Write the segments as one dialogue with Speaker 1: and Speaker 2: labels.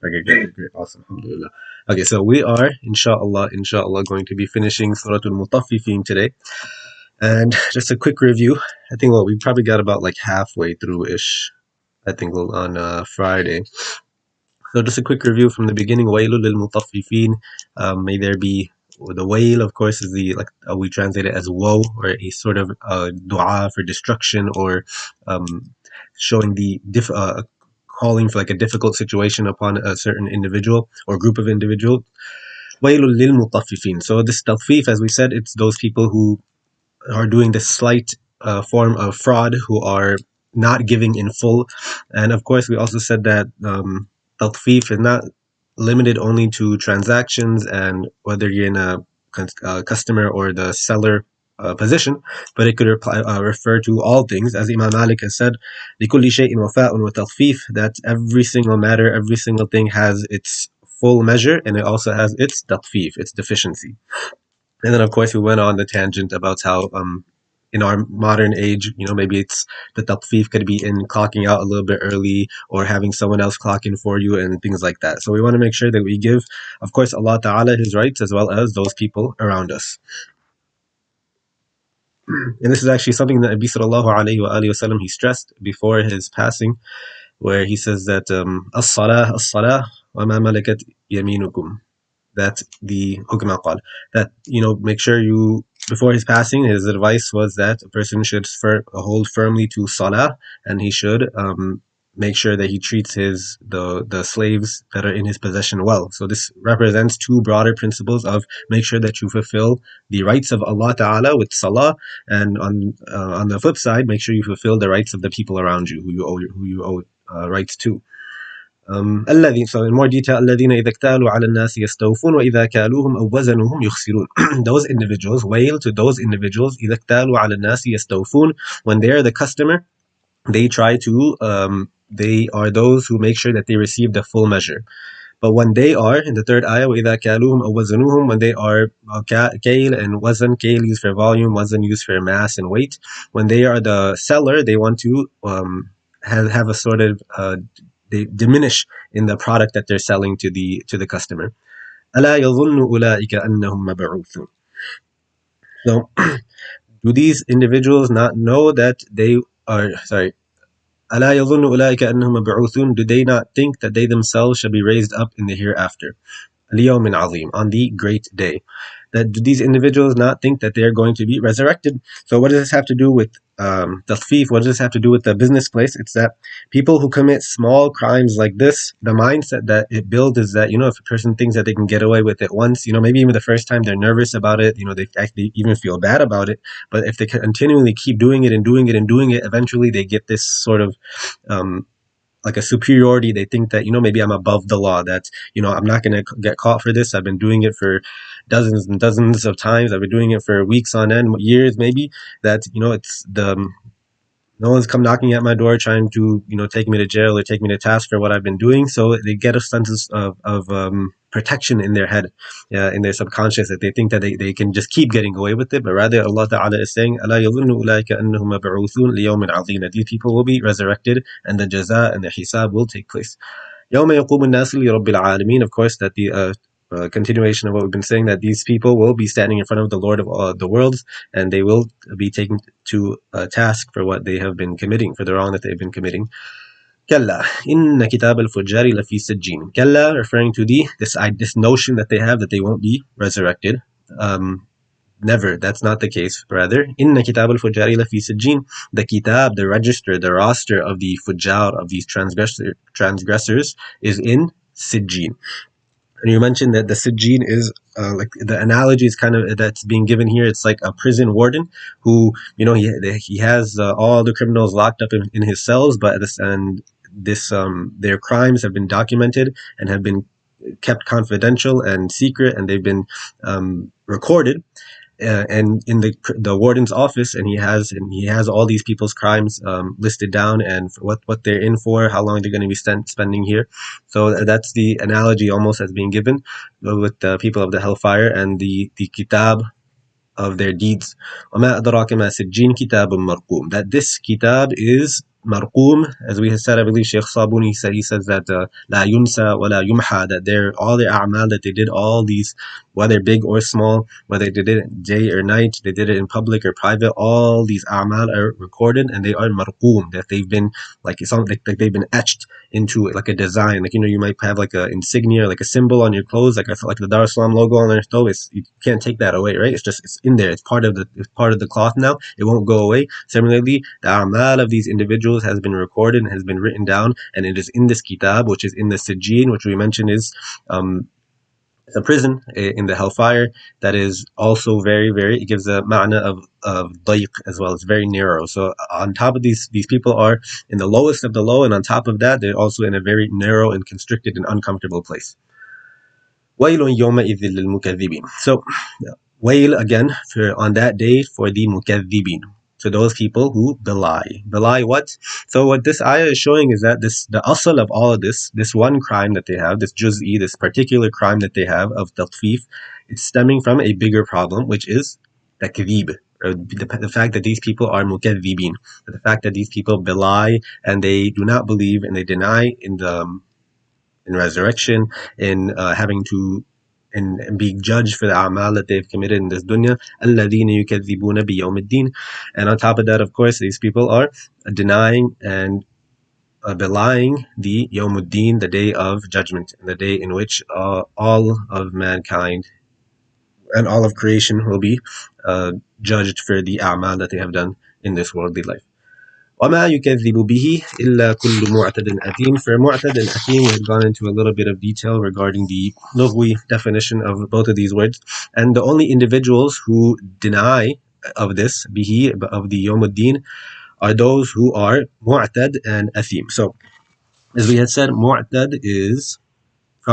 Speaker 1: Okay, great, great, awesome, alhamdulillah. Okay, so we are, inshallah, going to be finishing Surah al-Mutafiffin today. And just a quick review. I think, well, we probably got about like halfway through-ish, I think, on Friday. So just a quick review from the beginning. Wailul lil mutaffifin. May there be the wail, of course, is the like we translate it as woe, or a sort of dua for destruction, or um, showing the calling for like a difficult situation upon a certain individual or group of individuals. Wailul lil mutaffifin. So this tafif, as we said, it's those people who are doing this slight form of fraud, who are not giving in full. And of course, we also said that tatfif is not limited only to transactions and whether you're in a customer or the seller position, but it could refer to all things. As Imam Malik has said, لِكُلِّ شَيْءٍ وَفَاءٌ وَتَطْفِيف, that every single matter, every single thing has its full measure, and it also has its tatfif, its deficiency. And then, of course, we went on the tangent about how, in our modern age, maybe it's the tatfif could be in clocking out a little bit early or having someone else clock in for you and things like that. So we want to make sure that we give, of course, Allah Ta'ala His rights as well as those people around us. And this is actually something that Nabi Sallallahu Alaihi Wasallam, he stressed before his passing, where he says that as-salah, as-salah, wa ma malakat yaminukum, that the hukma qal, that make sure you, before his passing, his advice was that a person should hold firmly to salah, and he should make sure that he treats the slaves that are in his possession well. So this represents two broader principles of make sure that you fulfill the rights of Allah Ta'ala with salah, and on the flip side, make sure you fulfill the rights of the people around you who you owe rights to. So in more detail, الذين إذا اكتالوا على الناس يستوفون وإذا كالوهم أو وزنوهم يخسرون. Those individuals, wail to those individuals, إذا اكتالوا على الناس يستوفون, when they are the customer, they try to, they are those who make sure that they receive the full measure. But when they are, in the third ayah, وَإِذَا كَالُوهُمْ أَوْ وَزَنُوهُم, when they are kail and wazan, kail used for volume, wazan used for mass and weight, when they are the seller, they want to have a sort of they diminish in the product that they're selling to the customer. أَلَا يَظُنُّ أُولَٰئِكَ أَنَّهُمْ مَبْعُوثُونَ. So, do these individuals not know that they are, sorry, أَلَا يَظُنُّ أُولَٰئِكَ أَنَّهُمْ مَبْعُوثُونَ, do they not think that they themselves shall be raised up in the hereafter? اليوم العظيم, on the great day. That do these individuals not think that they are going to be resurrected? So what does this have to do with tasfif? What does this have to do with the business place? It's that people who commit small crimes like this, the mindset that it builds is that, if a person thinks that they can get away with it once, maybe even the first time they're nervous about it, they actually even feel bad about it. But if they continually keep doing it and doing it and doing it, eventually they get this sort of like a superiority. They think that, maybe I'm above the law, that, I'm not going to get caught for this. I've been doing it for dozens and dozens of times. I've been doing it for weeks on end, years maybe, that, it's no one's come knocking at my door trying to, take me to jail or take me to task for what I've been doing. So they get a sense of protection in their head, in their subconscious, that they think that they can just keep getting away with it. But rather, Allah Ta'ala is saying, أَلَا يَظُنُّ أُولَٰئِكَ أَنَّهُمْ مَبْعُوثُونَ لِيَوْمٍ عَظِيمٍ, that these people will be resurrected and the jaza and the hisab will take place. يَوْمَ يَقُومُ النَّاسُ لِرَبِّ الْعَالَمِينَ. Of course, that the continuation of what we've been saying, that these people will be standing in front of the Lord of all the worlds, and they will be taken to task for what they have been committing, for the wrong that they've been committing. Kalla, inna kitab al-fujjari lafi sijjin. Kalla, referring to this notion that they have that they won't be resurrected. Never, that's not the case. Rather, inna kitab al-fujjari lafi sijjin. The kitab, the register, the roster of the fujjar, of these transgressors, is in sijjin. And you mentioned that the sijjin is like the analogy is kind of that's being given here. It's like a prison warden who, he has all the criminals locked up in his cells, but their crimes have been documented and have been kept confidential and secret, and they've been recorded. And in the warden's office, and he has all these people's crimes listed down, and what they're in for, how long they're going to be spending here. So that's the analogy almost as being given with the people of the hellfire and the kitab of their deeds. وَمَا أَدْرَاكَ مَا سِجِّينٌ كِتَابٌ مَرْقُومٌ, that this kitab is marqum, as we have said, I believe Sheikh Sabuni said, he says that la yunsa wa la yumha, that all their a'mal that they did, all these, whether big or small, whether they did it day or night, they did it in public or private, all these a'mal are recorded and they are marqum, that they've been like it's like they've been etched into like a design. Like, you might have like a insignia, like a symbol on your clothes, like the Dar es Salaam logo on their clothes. You can't take that away, right? It's in there. It's part of the cloth now. It won't go away. Similarly, the a'mal of these individuals has been recorded and has been written down, and it is in this kitab, which is in the sijjin, which we mentioned is a prison in the hellfire. That is also very, very, it gives a ma'na of dayq as well. It's very narrow. So on top of these people are in the lowest of the low, and on top of that, they're also in a very narrow and constricted and uncomfortable place. وَيْلٌ يَوْمَئِذٍ لِلْمُكَذِّبِينَ. So, wail again on that day for the mukaththibin, to those people who belie. Belie what? So what this ayah is showing is that the asl of all of this one crime that they have, this juz'i, this particular crime that they have of tatfif, it's stemming from a bigger problem, which is takdhib, or the fact that these people are mukaththibin, the fact that these people belie and they do not believe and they deny in resurrection, in having to and being judged for the a'mal that they've committed in this dunya. الَّذِينَ يُكَذِّبُونَ بِيَوْمِ الدِّينِ. And on top of that, of course, these people are denying and belying the Yawmuddin, the day of judgment, the day in which all of mankind and all of creation will be judged for the a'mal that they have done in this worldly life. وَمَا يُكَذِّبُ بِهِ إِلَّا كُلُّ مُعْتَدٍ أَثِيمٍ. For mu'tad and athim, we've gone into a little bit of detail regarding the lughwi definition of both of these words. And the only individuals who deny of this, bihi, of the Yawmuddin, are those who are mu'tad and athim. So, as we had said, mu'tad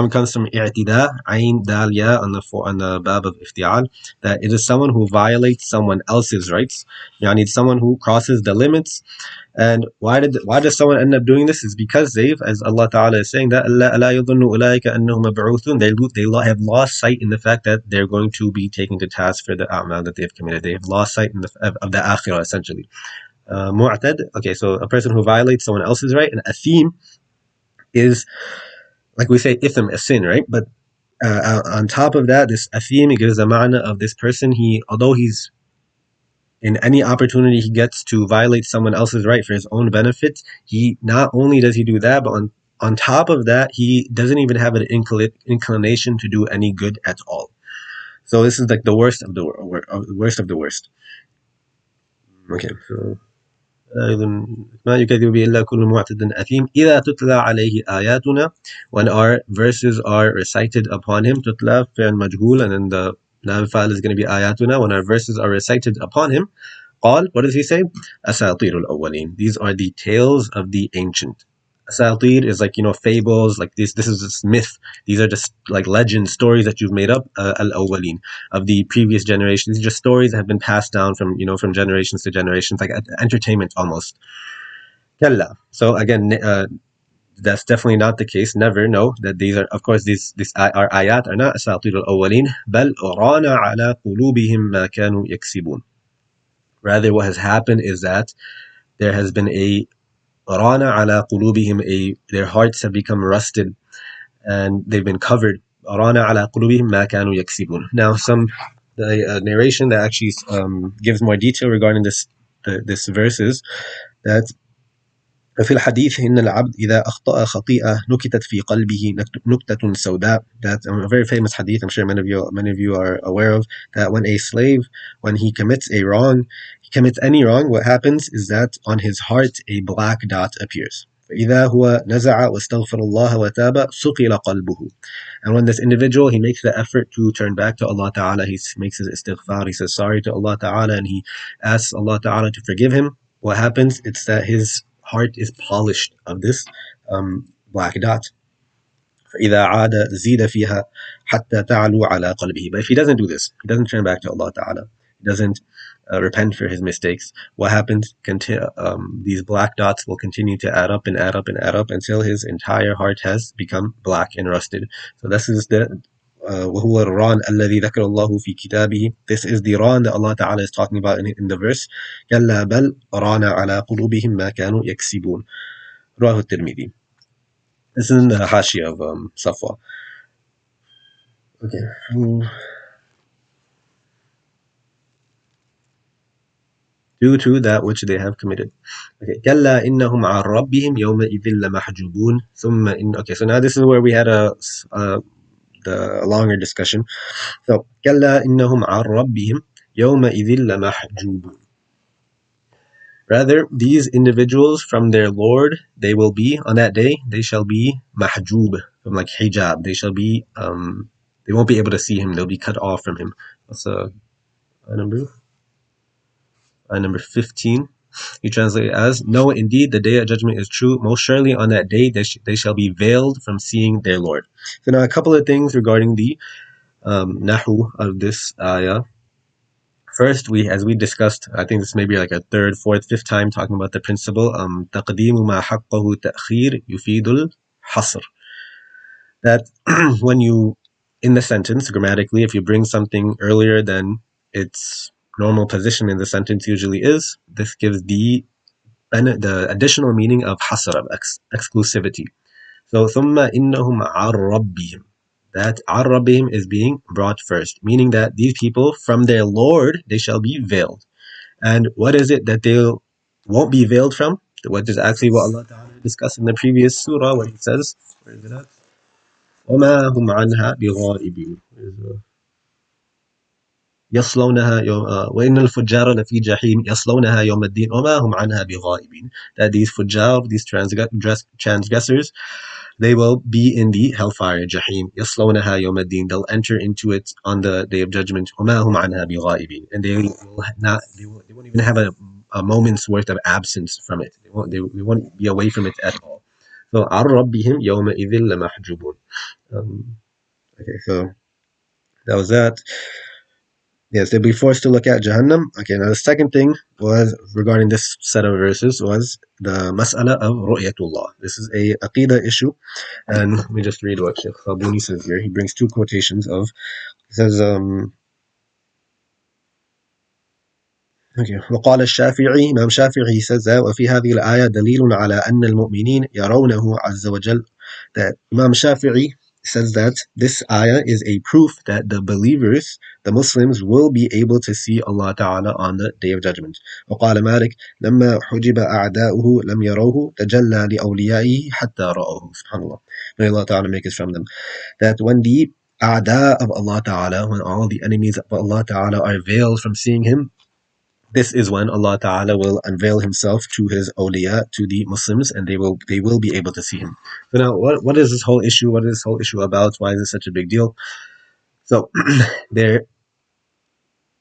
Speaker 1: comes from i'tida, ayn, dal, ya, on the bab of iftial, that it is someone who violates someone else's rights. Yani someone who crosses the limits. And why does someone end up doing this? Is because as Allah Ta'ala is saying, that they have lost sight in the fact that they're going to be taken to task for the a'mal that they have committed. They have lost sight of the akhirah, essentially. Mu'tad, okay, so a person who violates someone else's right, and athim is, like we say, ithm, a sin, right? But on top of that, this athim, it gives a ma'na of this person, although he's in any opportunity he gets to violate someone else's right for his own benefit, he not only does he do that, but on top of that, he doesn't even have an inclination to do any good at all. So this is like the worst of the worst of the worst. Okay, so ما يكذب به إلا كل معتد أثيم إذا تتلى عليه آياتنا. When our verses are recited upon him, تتلى فعل مجهول, and then the noun fa'il is going to be ayatuna. When our verses are recited upon him, قال, what does he say? أساطير الأولين. These are the tales of the ancient. Asatir is like, fables, like this is just myth. These are just like legends, stories that you've made up, al-awwalin, of the previous generations. These are just stories that have been passed down from generations to generations, like entertainment almost. Kalla. So again, that's definitely not the case. Never. No, that these are, of course, these are ayat are not asatir al-awwalin, bal rana ala qulubihim ma kanu yaksibun. Rather, what has happened is that there has been a rana ala qulubihim, their hearts have become rusted and they've been covered. Rana ala qulubihim ma kanu yaksibun. Now, the narration that actually gives more detail regarding this verse is that ففي الحديث إن العبد إذا أخطأ خطيئة نكتت في قلبه نكتة سوداء. That's a very famous hadith. I'm sure many of you are aware of that. When he commits a wrong, he commits any wrong, what happens is that on his heart a black dot appears. فإذا هو نزع واستغفر الله وتاب سقل قلبه. And when this individual, he makes the effort to turn back to Allah Ta'ala, he makes his istighfar, he says sorry to Allah Ta'ala, and he asks Allah Ta'ala to forgive him, what happens? It's that his heart is polished of this black dot. فإذا عاد زيد فيها حتى تعلو على قلبه. But if he doesn't do this, he doesn't turn back to Allah Ta'ala, he doesn't repent for his mistakes, what happens? These black dots will continue to add up and add up and add up until his entire heart has become black and rusted. So this is وهو الران الذي ذكر الله في كتابه. This is the Ran that Allah Ta'ala is talking about in the verse. كلا بل ران على قلوبهم ما كانوا يكسبون. رواه الترمذي. This is in the Hashia of Safwa. Okay. Due to that which they have committed. Okay. كلا إنهم عن ربهم يومئذ لمحجوبون ثم إن. Okay, so now this is where we had the longer discussion. So كلا إنهم عن ربهم يومئذ لمحجوبون. Rather, these individuals from their Lord, they will be on that day. They shall be mahjub, from like hijab. They shall be. They won't be able to see him. They'll be cut off from him. That's number 15. You translate it as, no, indeed, the day of judgment is true. Most surely on that day, they shall be veiled from seeing their Lord. So now a couple of things regarding the nahu of this ayah. First, as we discussed, I think this may be like a third, fourth, fifth time talking about the principle, تقديم ما حقه تأخير يفيد الحصر. That when you, in the sentence, grammatically, if you bring something earlier than its normal position in the sentence usually is, this gives the additional meaning of hasr, of exclusivity. So, ثم إنهم عن ربهم. That عن ربهم is being brought first, meaning that these people from their Lord, they shall be veiled. And what is it that they won't be veiled from? What is actually what Allah Ta'ala discussed in the previous surah when He says, where is it at? وَمَا هُمْ عَنْهَا بِغَائِبِينَ. يصلونها وإن الفجار لفي جحيم يصلونها يوم الدين وما هم عنها بغائبين. That these fujjar, these transgressors, they will be in the hellfire, Jahim. يصلونها يوم الدين. They'll enter into it on the day of judgment. وما هم عنها بغائبين. And they won't even have a moment's worth of absence from it. They won't be away from it at all. So عن ربهم يومئذ لمحجوبون. Okay, so that was that. Yes, they'll be forced to look at Jahannam. Okay, now the second thing was regarding this set of verses was the mas'ala of ru'yatullah. This is a aqidah issue, and let me just read what Sheikh Khabuni says here. He brings two quotations of, he says, okay, وقال الشافعي, Imam Shafi'i says that, وفي هذه الآية دليل على أن المؤمنين يرونه عز وجل. That Imam Shafi'i says that this ayah is a proof that the believers, the Muslims, will be able to see Allah Ta'ala on the Day of Judgment. وقال مالك لما حجب أعداؤه لم يروه تجلى لأوليائه حتى رأوه. SubhanAllah. May Allah Ta'ala make us from them. That when the a'da of Allah Ta'ala, when all the enemies of Allah Ta'ala are veiled from seeing Him, this is when Allah Ta'ala will unveil Himself to His awliya, to the Muslims, and they will be able to see Him. So now, what is this whole issue? What is this whole issue about? Why is it such a big deal? So there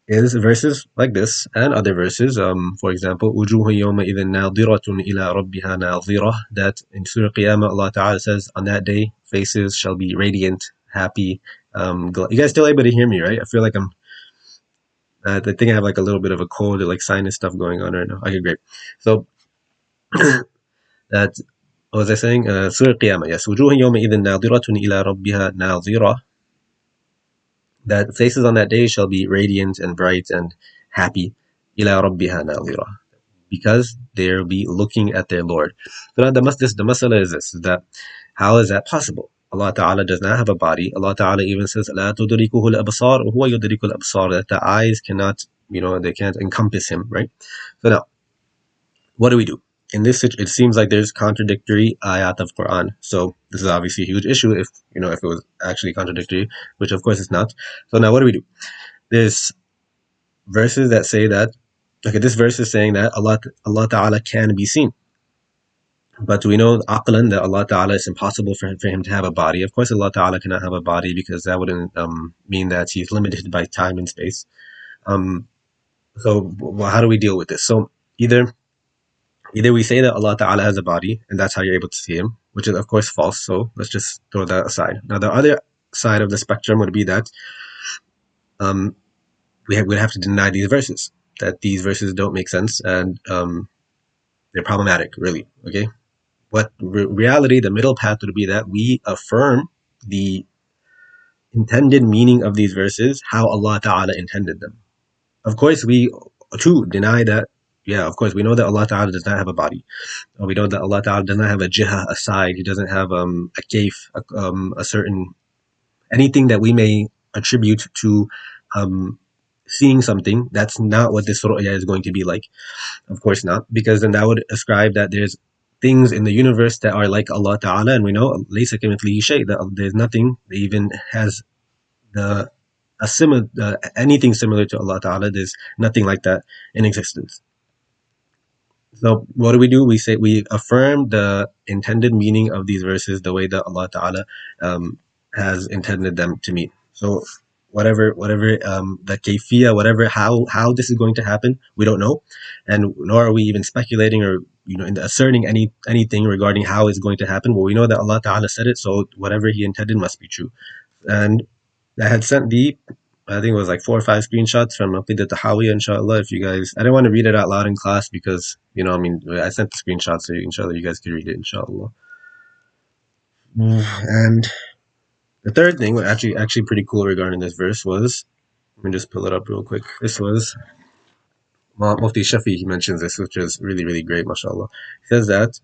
Speaker 1: is verses like this and other verses. For example, وجوه يومئذ ناظرة إلى ربها ناظرة. That in Surah Qiyamah, Allah Ta'ala says, on that day, faces shall be radiant, happy. You guys still able to hear me, right? I feel like I think I have like a little bit of a cold or like sinus stuff going on right now. Okay, great. So that, what was I saying? Surah Qiyamah, yes. وجوه يومئذ ناظرة إلى ربها ناظرة. That faces on that day shall be radiant and bright and happy. إلى ربها ناظرة. Because they'll be looking at their Lord. So now the masala is this, is that how is that possible? Allah Ta'ala does not have a body. Allah Ta'ala even says, لا تدركه الأبصار وهو يدرك الأبصار. That the eyes cannot, they can't encompass Him, right? So now, what do we do? In this, it seems like there's contradictory ayat of Quran. So this is obviously a huge issue if it was actually contradictory, which of course it's not. So now what do we do? There's verses that say that, okay, this verse is saying that Allah Ta'ala can be seen. But we know aqlan that Allah Ta'ala is impossible for him to have a body. Of course, Allah Ta'ala cannot have a body because that wouldn't mean that He's limited by time and space. So how do we deal with this? So either we say that Allah Ta'ala has a body and that's how you're able to see Him, which is of course false. So let's just throw that aside. Now the other side of the spectrum would be that we'd have to deny these verses, that these verses don't make sense and they're problematic, really. Okay. What reality, the middle path would be that we affirm the intended meaning of these verses, how Allah Ta'ala intended them. Of course, we too deny that. Yeah, of course, we know that Allah Ta'ala does not have a body. We know that Allah Ta'ala does not have a jiha, a side. He doesn't have a kayf, a certain anything that we may attribute to um, seeing something. That's not what this ru'ya is going to be like. Of course not, because then that would ascribe that there's things in the universe that are like Allah Ta'ala, and we know laysa kamithlihi shay, that there's nothing that even has the a similar anything similar to Allah Ta'ala. There's nothing like that in existence. So what do? We say we affirm the intended meaning of these verses the way that Allah Ta'ala has intended them to mean. So whatever the kayfiyah, whatever how this is going to happen, we don't know, and nor are we even speculating or asserting anything regarding how it's going to happen. But we know that Allah Ta'ala said it, so whatever He intended must be true. And I had sent I think it was like 4 or 5 screenshots from Aqidat Tahawiyya, inshallah. If you guys, I didn't want to read it out loud in class because, I mean, I sent the screenshots so inshallah you guys can read it, inshallah. And the third thing, actually pretty cool regarding this verse was, let me just pull it up real quick. This was, Mufti Shafi, he mentions this, which is really, really great, mashallah. He says that,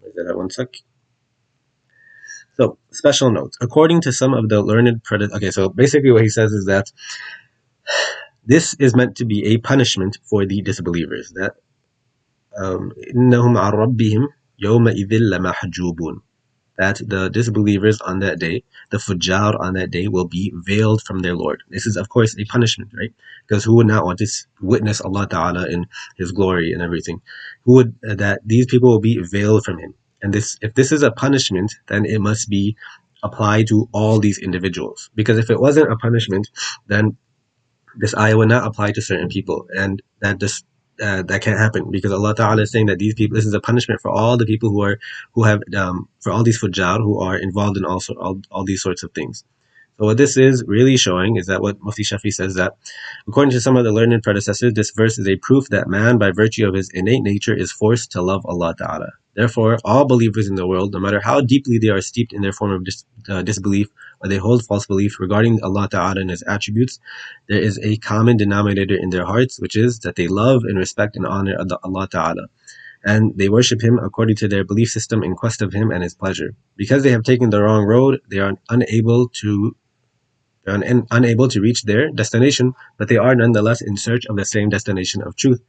Speaker 1: wait that one sec. So, special note. According to some of the learned okay, so basically what he says is that this is meant to be a punishment for the disbelievers. That إِنَّهُمْ عَنْ رَبِّهِمْ يَوْمَئِذٍ لَمَحْجُوبُونَ. That the disbelievers on that day, the fujjar on that day, will be veiled from their Lord. This is, of course, a punishment, right? Because who would not want to witness Allah Ta'ala in His glory and everything? Who would, that these people will be veiled from Him. And this, if this is a punishment, then it must be applied to all these individuals. Because if it wasn't a punishment, then this ayah would not apply to certain people. And that can't happen, because Allah Ta'ala is saying that these people, this is a punishment for all the people who have for all these fujjar who are involved in all these sorts of things. So what this is really showing is that what Mufti Shafi says, that according to some of the learned predecessors, this verse is a proof that man, by virtue of his innate nature, is forced to love Allah Ta'ala. Therefore, all believers in the world, no matter how deeply they are steeped in their form of disbelief, or they hold false belief regarding Allah Ta'ala and His attributes, there is a common denominator in their hearts, which is that they love and respect and honor Allah Ta'ala, and they worship Him according to their belief system in quest of Him and His pleasure. Because they have taken the wrong road, they are unable to reach their destination, but they are nonetheless in search of the same destination of truth.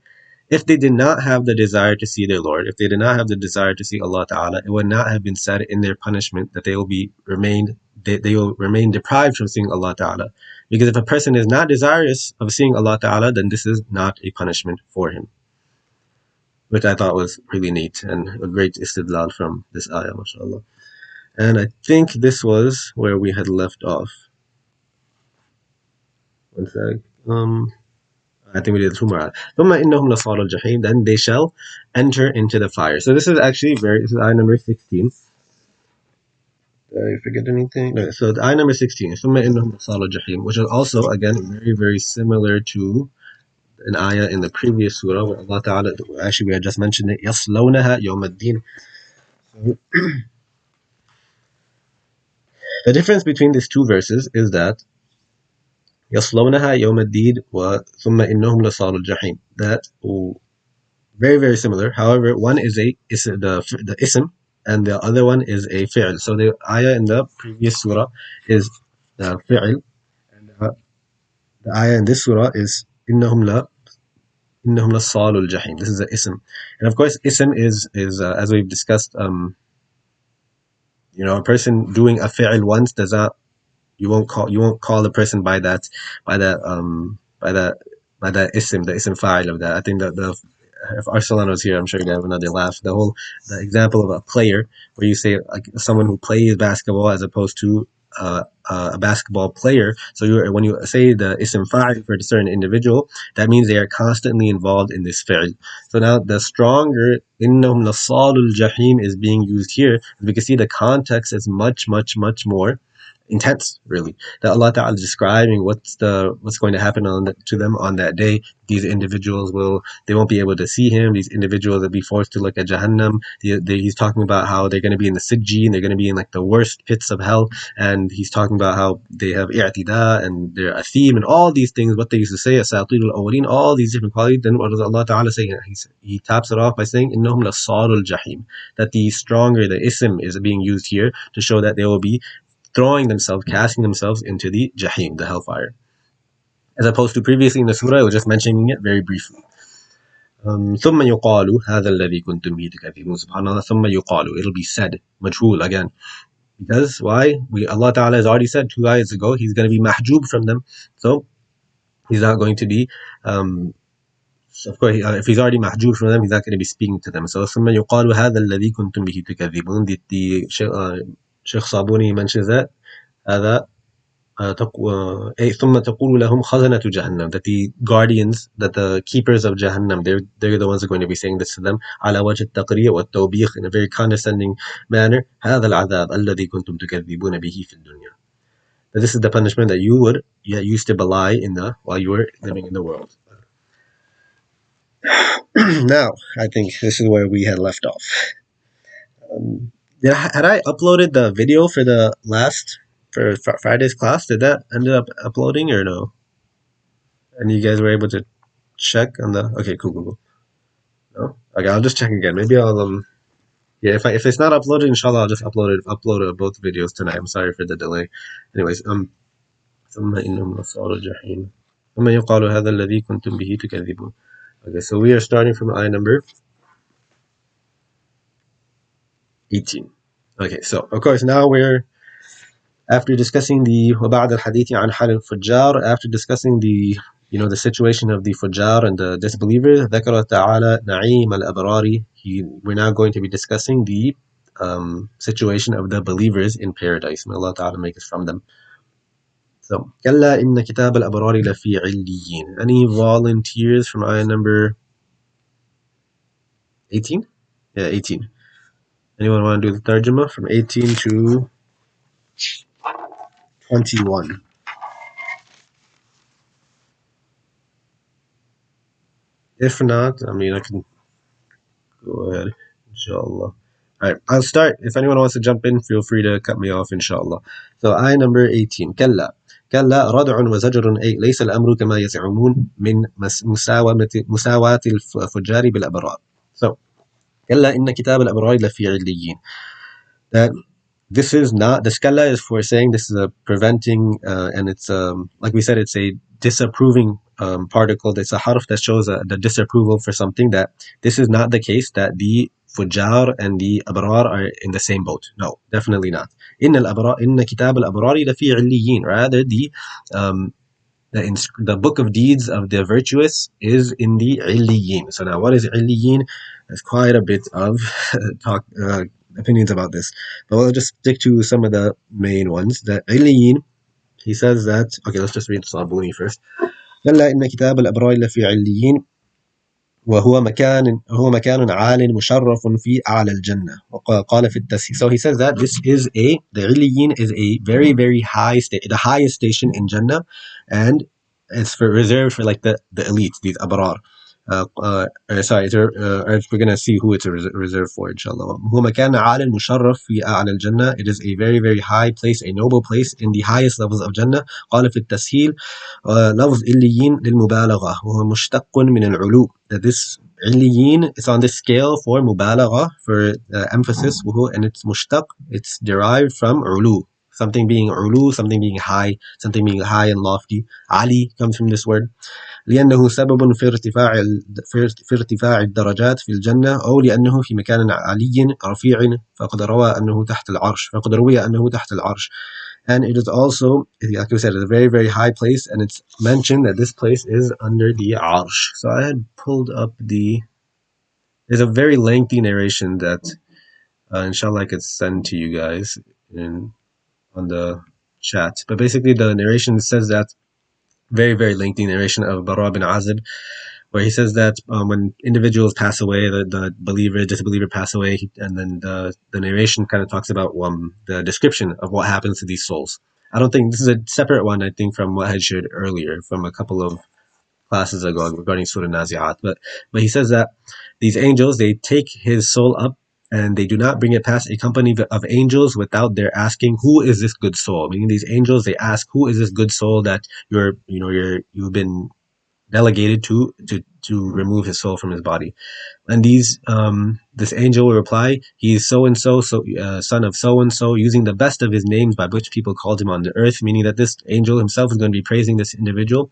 Speaker 1: If they did not have the desire to see their Lord, if they did not have the desire to see Allah Ta'ala, it would not have been said in their punishment that they will remain deprived from seeing Allah Ta'ala. Because if a person is not desirous of seeing Allah Ta'ala, then this is not a punishment for him. Which I thought was really neat and a great istidlal from this ayah, mashallah. And I think this was where we had left off. One sec. I think we did 2 more. Then they shall enter into the fire. So this is actually this is ayah number 16. Did I forget anything? No, so the ayah number 16, which is also, again, very, very similar to an ayah in the previous surah where Allah Ta'ala, actually we had just mentioned it, يَصْلَوْنَهَا يَوْمَ الدِّينِ. So, the difference between these 2 verses is that يَصْلَوْنَهَا يَوْمَ الدِّينِ وَثُمَّ إِنَّهُمْ لَصَالُو الْجَحِيمِ. That, very, very similar. However, one is the ism, and the other one is a fi'l. So the ayah in the previous surah is the fi'l, and the ayah in this surah is إِنَّهُمْ لَصَالُو الْجَحِيمِ. This is the ism. And of course, ism is as we've discussed, a person doing a fi'l once does not, you won't call the person by that ism, the ism fa'il of that. I think that if Arsalan was here, I'm sure you'd have another laugh. The example of a player, where you say like someone who plays basketball as opposed to a basketball player. So when you say the ism fa'il for a certain individual, that means they are constantly involved in this fi'l. So now the stronger innahum lasalul jahim is being used here, we can see the context is much, much, much more intense, really. That Allah Ta'ala is describing what's going to happen to them on that day. These individuals they won't be able to see him. These individuals will be forced to look at Jahannam. He's talking about how they're going to be in the Sijjin, they're going to be in like the worst pits of hell, and he's talking about how they have i'tida and they're athim and all these things, what they used to say, asatirul awwaleen, all these different qualities. Then what does Allah Ta'ala say? He taps it off by saying, innahum lasarul jahim, that the ism is being used here to show that they will be casting themselves into the Jahim, the hellfire. As opposed to previously in the surah, I was just mentioning it very briefly. ثم يقال هذا الذي كنتم به تكذبون. Subhanallah, ثم يقال, it'll be said, majhul again. Because why? Allah Ta'ala has already said 2 ayahs ago, He's going to be mahjub from them. So He's not going to be, of course, if He's already mahjub from them, He's not going to be speaking to them. So ثم يقال هذا الذي كنتم به تكذبون. The Sheikh Sabuni mentions that هذا ثم تقول لهم خزنة جهنم, that the guardians, that the keepers of Jahannam, they're the ones who are going to be saying this to them, على وجه التقريع والتوبيخ, in a very condescending manner, هذا العذاب الذي كنتم تكذبون به في الدنيا. That this is the punishment that you used to belie while you were living in the world. Now, I think this is where we had left off. Had I uploaded the video for the for Friday's class? Did that end up uploading or no? And you guys were able to check on the... Okay, cool. No? Okay, I'll just check again. Maybe I'll... yeah, if it's not uploaded, inshallah, I'll just upload both videos tonight. I'm sorry for the delay. Anyways, ثم إنهم لصالوا الجحيم ثم يقال هذا الذي كنتم به تكذبون. Okay, so we are starting from ayah number 18. Okay, so of course now we're after discussing the وبعد الحديث عن حال الفجار, after discussing the situation of the fujjar and the disbelievers, ذكر تعالى نعيم الأبرار. We're now going to be discussing the situation of the believers in paradise. May Allah Ta'ala make us from them. So, كلا إن كتاب الأبرار لفي عليين. Any volunteers from ayah number 18? Yeah, 18. Anyone want to do the tarjuma from 18 to 21? If not, I mean, I can go ahead, inshallah. Alright, I'll start. If anyone wants to jump in, feel free to cut me off, inshallah. So, ayah number 18. كلا ردع وزجر أي ليس الأمر كما يزعمون من مساواة الفجار بالأبرار. So, كلا إن كتاب الأبرار لفي عليين. That this is not, the skalla is for saying this is a preventing, and it's, like we said, it's a disapproving particle. It's a harf that shows the disapproval for something, that this is not the case, that the fujjar and the abrar are in the same boat. No, definitely not. إن كتاب الأبرار لفي عليين. Rather, the book of deeds of the virtuous is in the illiyin. So now, what is illiyin? There's quite a bit of opinions about this, but we'll just stick to some of the main ones. That illiyin, he says that, okay, let's just read Sabuni first. كلا إن كتاب الأبرار لفي عليين وهو مكان عال مشرف في أعلى الجنة. وقال في التسهيل. So he says that the عليين is a very, very high the highest station in Jannah, and it's reserved for like the elites, these abrar. We're gonna see who it's reserved for, inshallah. هو مكان عال مشرف في أعلى الجنة. It is a very, very high place, a noble place in the highest levels of Jannah. قال في التسهيل لفظ إليين للمبالغة وهو مشتق من العلو. That this إليين is on this scale for مبالغة, for emphasis, and it's mushtaq, it's derived from علو, something being علو, something being high and lofty. Ali comes from this word. لأنه سبب في ارتفاع الدرجات في الجنة، أو لأنه في مكان علي رفيع فقد روى أنه تحت العرش. And it is also, like we said, it's a very, very high place, and it's mentioned that this place is under the arsh. So I had pulled up there's a very lengthy narration that inshallah I could send to you guys on the chat. But basically the narration says that, very, very lengthy narration of Bara bin Azib, where he says that when individuals pass away, the disbeliever pass away, and then the narration kind of talks about the description of what happens to these souls. I don't think this is a separate one. I think from what I had shared earlier from a couple of classes ago regarding Surah Nazi'at. But he says that these angels they take his soul up and they do not bring it past a company of angels without their asking, who is this good soul? Meaning these angels they ask, who is this good soul that you've been delegated to remove his soul from his body. And this angel will reply, he is so and so, son of so and so, using the best of his names by which people called him on the earth, meaning that this angel himself is going to be praising this individual.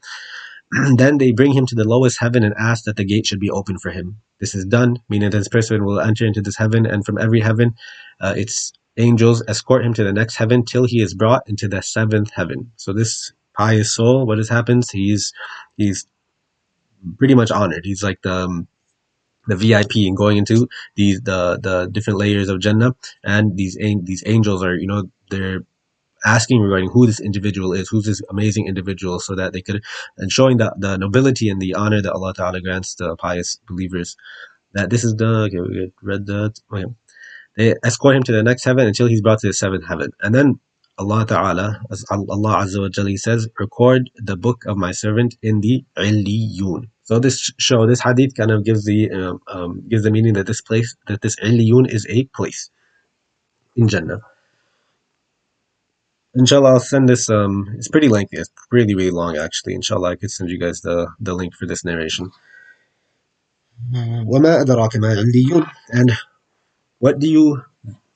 Speaker 1: Then they bring him to the lowest heaven and ask that the gate should be open for him. This is done, meaning that this person will enter into this heaven, and from every heaven, its angels escort him to the next heaven till he is brought into the seventh heaven. So this pious soul, what has happened? He's pretty much honored. He's like the VIP and going into the different layers of Jannah, and these angels are they're asking regarding who this individual is, who's this amazing individual, so that they could, and showing the nobility and the honor that Allah Ta'ala grants to pious believers. That this is the, okay, we read that. Okay. They escort him to the next heaven until he's brought to the seventh heaven. And then Allah Ta'ala, as Allah Azza wa Jalla says, record the book of my servant in the Illiyun. So this hadith kind of gives the meaning that this Illiyun is a place in Jannah. Inshallah, I'll send this. It's pretty lengthy. It's really, really long, actually. Inshallah, I could send you guys the link for this narration. وَمَا أَدْرَاكَ مَا عِلِّيُّونَ. And what do you,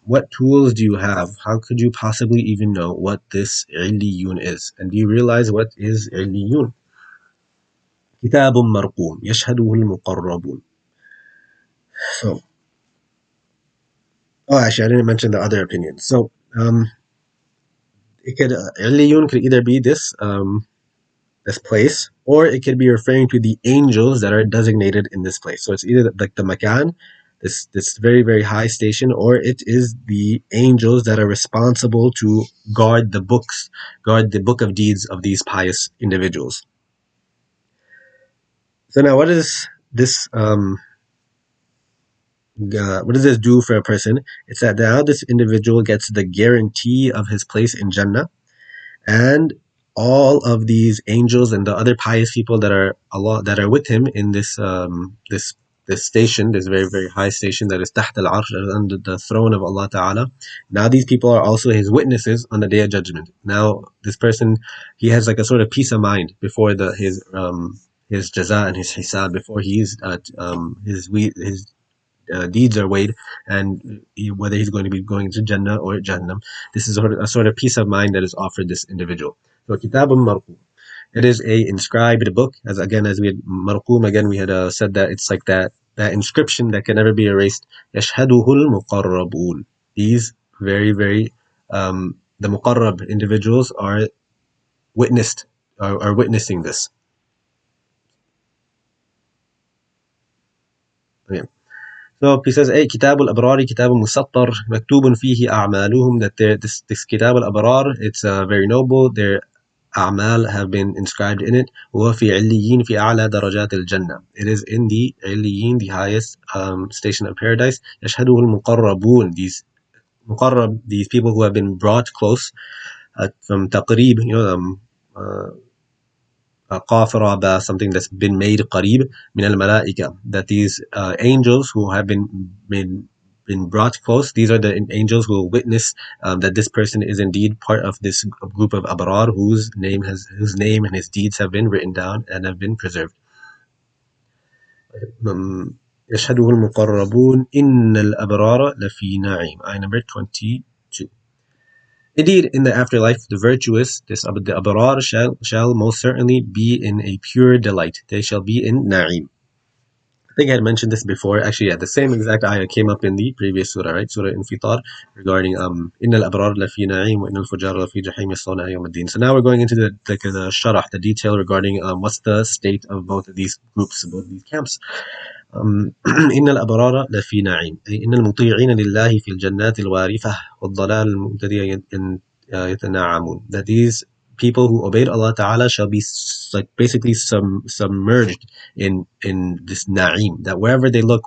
Speaker 1: what tools do you have? How could you possibly even know what this عِلِّيُّون is? And do you realize what is عِلِّيُّون? كتاب مرقوم يشهده المقربون. So, oh, actually, I didn't mention the other opinions. So, it could عِلِّيُّون could either be this place, or it could be referring to the angels that are designated in this place. So it's either like the makan, this very very high station, or it is the angels that are responsible to guard the book of deeds of these pious individuals. So now, what does this do for a person? It's that now this individual gets the guarantee of his place in Jannah, and all of these angels and the other pious people that are with him in this station, this very very high station that is تحت العرش, under the throne of Allah Ta'ala. Now these people are also his witnesses on the day of judgment. Now this person, he has like a sort of peace of mind before his jaza and his hisab, before his deeds are weighed, and whether he's going to be going to Jannah or Jahannam. This is a sort of peace of mind that is offered this individual. So Kitabun Marqum. It is a inscribed book. As we had Marqum, again we had said that it's like that inscription that can never be erased. Yashhaduhul muqarrabun. These very very the muqarrab individuals are witnessing this. Okay. So he says, كتاب الأبرار كتاب مسطر مكتوب فيه أعمالهم. That this كتاب الأبرار, it's very noble. Their أعمال have been inscribed in it. وفي عليين في أعلى درجات الجنة. It is in the عليين, the highest station of paradise. يشهده المقربون. These people who have been brought close from تقريب, قافرة, something that's been made قريب من الملائكة, that these angels who have been brought close, these are the angels who will witness that this person is indeed part of this group of abrar whose name and his deeds have been written down and have been preserved. يشهده المقربون إن الأبرار لفي نعيم. Ayah number 22. Indeed, in the afterlife, the virtuous, the abrar, shall most certainly be in a pure delight. They shall be in na'im. I think I had mentioned this before. Actually, yeah, the same exact ayah came up in the previous surah, right? Surah Infitar, regarding Innal abrar lafi na'im wa innal fujar lafi jahim yaslawna yawm ad-din. So now we're going into the sharah, the detail regarding what's the state of both of these groups, both of these camps. إن الأبرار لفي نعيم أي إن المطيعين لله في الجنات الوارفة والضلال المبتدئ يتنعمون. That these people who obeyed Allah Ta'ala shall be like basically submerged in this na'im, that wherever they look,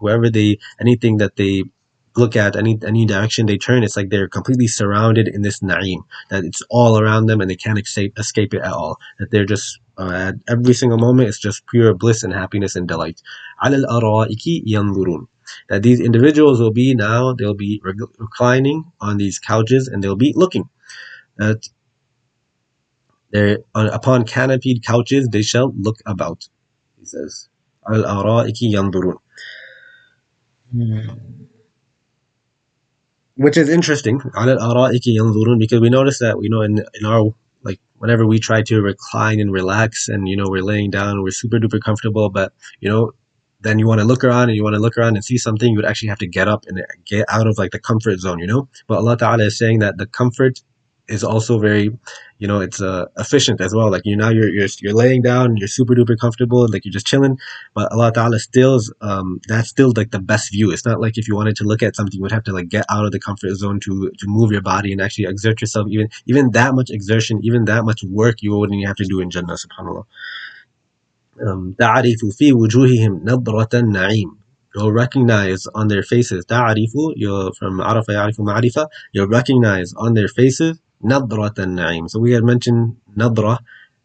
Speaker 1: anything that they look at, any direction they turn, it's like they're completely surrounded in this na'im, that it's all around them and they can't escape it at all. That they're just at every single moment, it's just pure bliss and happiness and delight. عَلَى الْأَرَائِكِ يَنْظُرُونَ. That these individuals will be now, they'll be reclining on these couches and they'll be looking. That they're upon canopied couches, they shall look about. He says, عَلَى الْأَرَائِكِ يَنْظُرُونَ. Which is interesting, على الأرائك ينظرون, because we notice that, in our, like, whenever we try to recline and relax, and we're laying down and we're super duper comfortable, but then you want to look around and and see something, you would actually have to get up and get out of like the comfort zone. But Allah Ta'ala is saying that the comfort is also very, it's efficient as well. Like, now you're laying down, you're super duper comfortable, like you're just chilling. But Allah Ta'ala still, that's still like the best view. It's not like if you wanted to look at something, you would have to like get out of the comfort zone to move your body and actually exert yourself. Even that much exertion, even that much work, you wouldn't have to do in Jannah, subhanAllah. تعرف في وجوههم نظرة النعيم. You'll recognize on their faces. تعرف, you're from عرف يعرف معرفة. You'll recognize on their faces نظرة النعيم. So we had mentioned nadra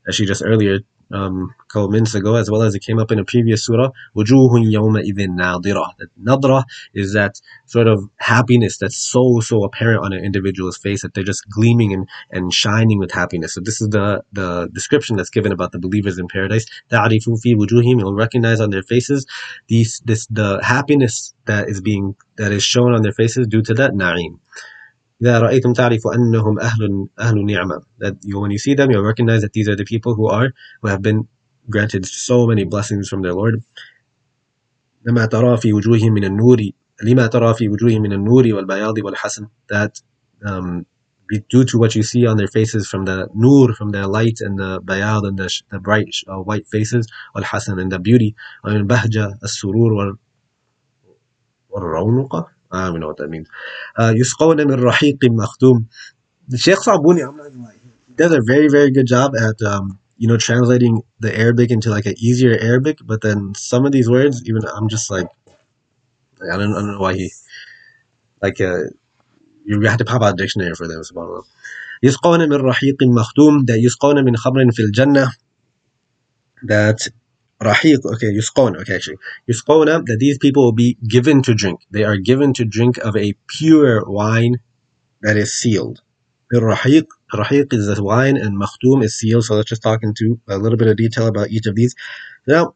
Speaker 1: actually just earlier, a couple minutes ago, as well as it came up in a previous surah. وجوه يومئذ ناظرة. That nadra is that sort of happiness that's so apparent on an individual's face, that they're just gleaming and shining with happiness. So this is the description that's given about the believers in paradise. تعرف في وجوههم, you'll recognize on their faces the happiness that is shown on their faces due to that na'im. إذا رأيتم تعرف أنهم أهل نعمة. That when you see them, you'll recognize that these are the people who have been granted so many blessings from their Lord. لما ترى في وجوههم من النور لما ترى في وجوههم من النور والبياض والحسن. That due to what you see on their faces from the nur, from the light, and the bayad, and the bright white faces, والحسن, and the beauty, ومن بهجة السرور والرونق. I don't even know what that means. يسقون من رحيق مختوم. The Sheikh Sabuni, I'm not gonna lie, he does a very, very good job at translating the Arabic into like an easier Arabic. But then some of these words, even I'm just like, I don't know why he like you have to pop out a dictionary for them. Subhanallah. يسقون من رحيق مختوم. That يسقون من خمر في الجنة. That Rahiq, okay, Yusqawna, okay, actually. Yusqawna, that these people will be given to drink. They are given to drink of a pure wine that is sealed. Rahiq is the wine, and Makhtum is sealed. So let's just talk into a little bit of detail about each of these. Now,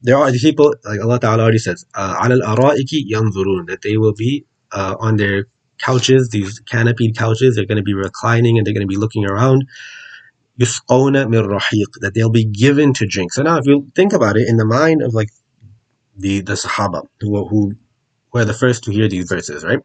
Speaker 1: there are these people, like Allah Ta'ala already says, عَلَى الْأَرَائِكِ يَنْظُرُونَ, that they will be on their couches, these canopied couches. They're going to be reclining and they're going to be looking around. Yusqawna min rahiq, that they'll be given to drink. So now, if you think about it, in the mind of like the Sahaba who were the first to hear these verses, right?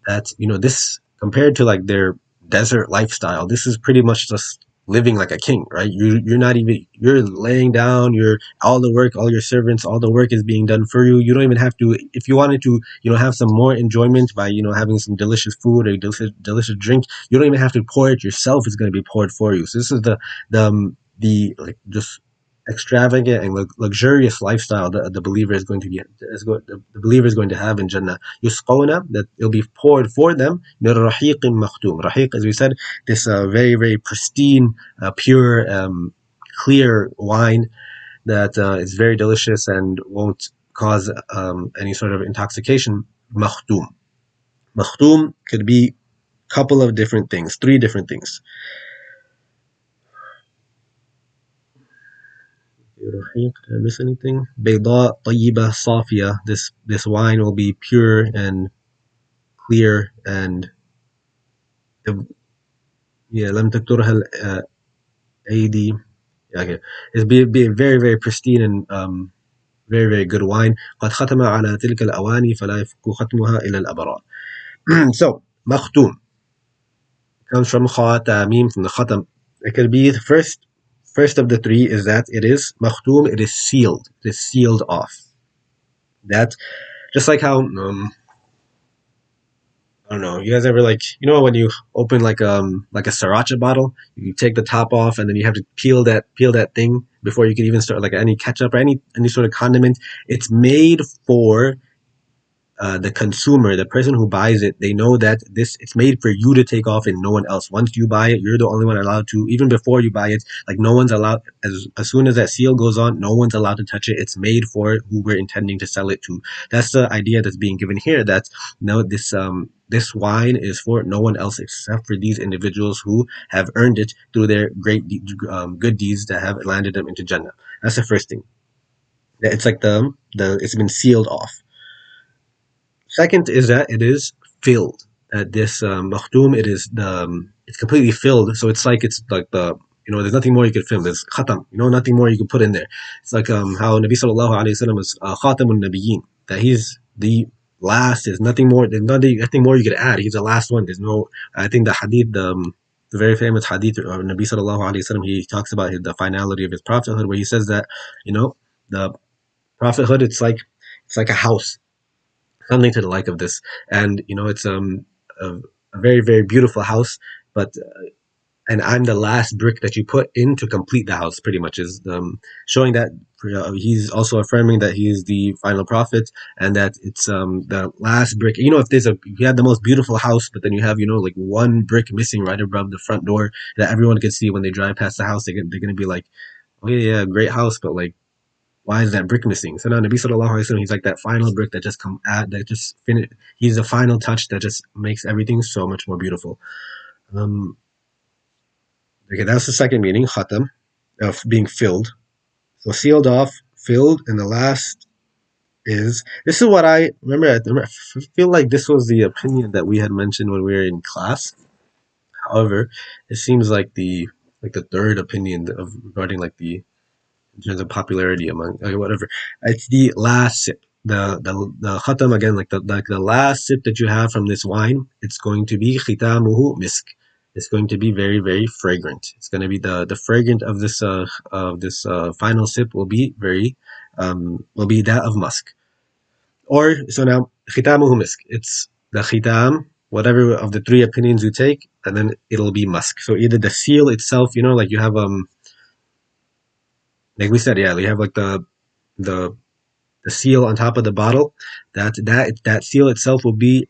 Speaker 1: That this, compared to like their desert lifestyle, this is pretty much just living like a king, right? You're laying down, all the work, all your servants, all the work is being done for you. You don't even have to, if you wanted to, have some more enjoyment by, having some delicious food or delicious drink, you don't even have to pour it yourself. It's going to be poured for you. So this is the like just extravagant and luxurious lifestyle that the believer is going to the believer is going to have in Jannah. Yusqawna, that it'll be poured for them. Min rahiqin makhtum. Rahiq, as we said, this very, very pristine, pure, clear wine that is very delicious and won't cause any sort of intoxication. Makhtum. Makhtum could be a couple of different things, 3 different things. Did I miss anything? Bayda طيبة صافية. This wine will be pure and clear, and لم تكترها الأيدي. Okay, it's be a very, very pristine and very, very good wine. قد ختم على تلك الأواني فلا يفك ختمها إلى الأبرار. So مختوم comes from khatamim, from the khatam. It could be the first of the 3 is that it is makhtum, it is sealed. It is sealed off. That, just like how, I don't know, you guys ever when you open like a sriracha bottle, you take the top off and then you have to peel that thing before you can even start, like any ketchup or any sort of condiment. It's made for the consumer, the person who buys it, they know that this it's made for you to take off and no one else. Once you buy it, you're the only one allowed to. Even before you buy it, like no one's allowed. As soon as that seal goes on, no one's allowed to touch it. It's made for who we're intending to sell it to. That's the idea that's being given here. That no, this wine is for no one else except for these individuals who have earned it through their good deeds that have landed them into Jannah. That's the first thing. It's like the it's been sealed off. Second is that it is filled. That this makhtum, it is it's completely filled. So it's like there's nothing more you could fill. There's khatam, nothing more you can put in there. It's like how Nabi sallallahu alaihi wasallam is khatamun nabiyyin. That he's the last. There's nothing more. There's nothing more you could add. He's the last one. There's no. I think the hadith, the very famous hadith of Nabi sallallahu alaihi wasallam, he talks about the finality of his prophethood, where he says that the prophethood, it's like a house, something to the like of this. And it's a very very beautiful house, but and I'm the last brick that you put in to complete the house, pretty much, is showing that he's also affirming that he is the final prophet, and that it's the last brick. If you have the most beautiful house, but then you have like one brick missing right above the front door that everyone can see when they drive past the house, they're gonna be like, oh yeah, great house, but like, why is that brick missing? So now Nabi sallallahu alaihi wasallam, he's like that final brick that just finish. He's the final touch that just makes everything so much more beautiful. Um, okay, that's the second meaning, khatam, of being filled. So sealed off, filled, and the last is, this is what I remember. I feel like this was the opinion that we had mentioned when we were in class. However, it seems like the third opinion of regarding like the in terms of popularity among whatever. It's the last sip. The khatam, again, like the last sip that you have from this wine. It's going to be khitamuhu misk. It's going to be very very fragrant. It's going to be the fragrant of this final sip will be that of musk. Or so now khitamuhu misk. It's the khitam, whatever of the three opinions you take, and then it'll be musk. So either the seal itself, like you have like we said, yeah, we have like the the seal on top of the bottle. That seal itself will be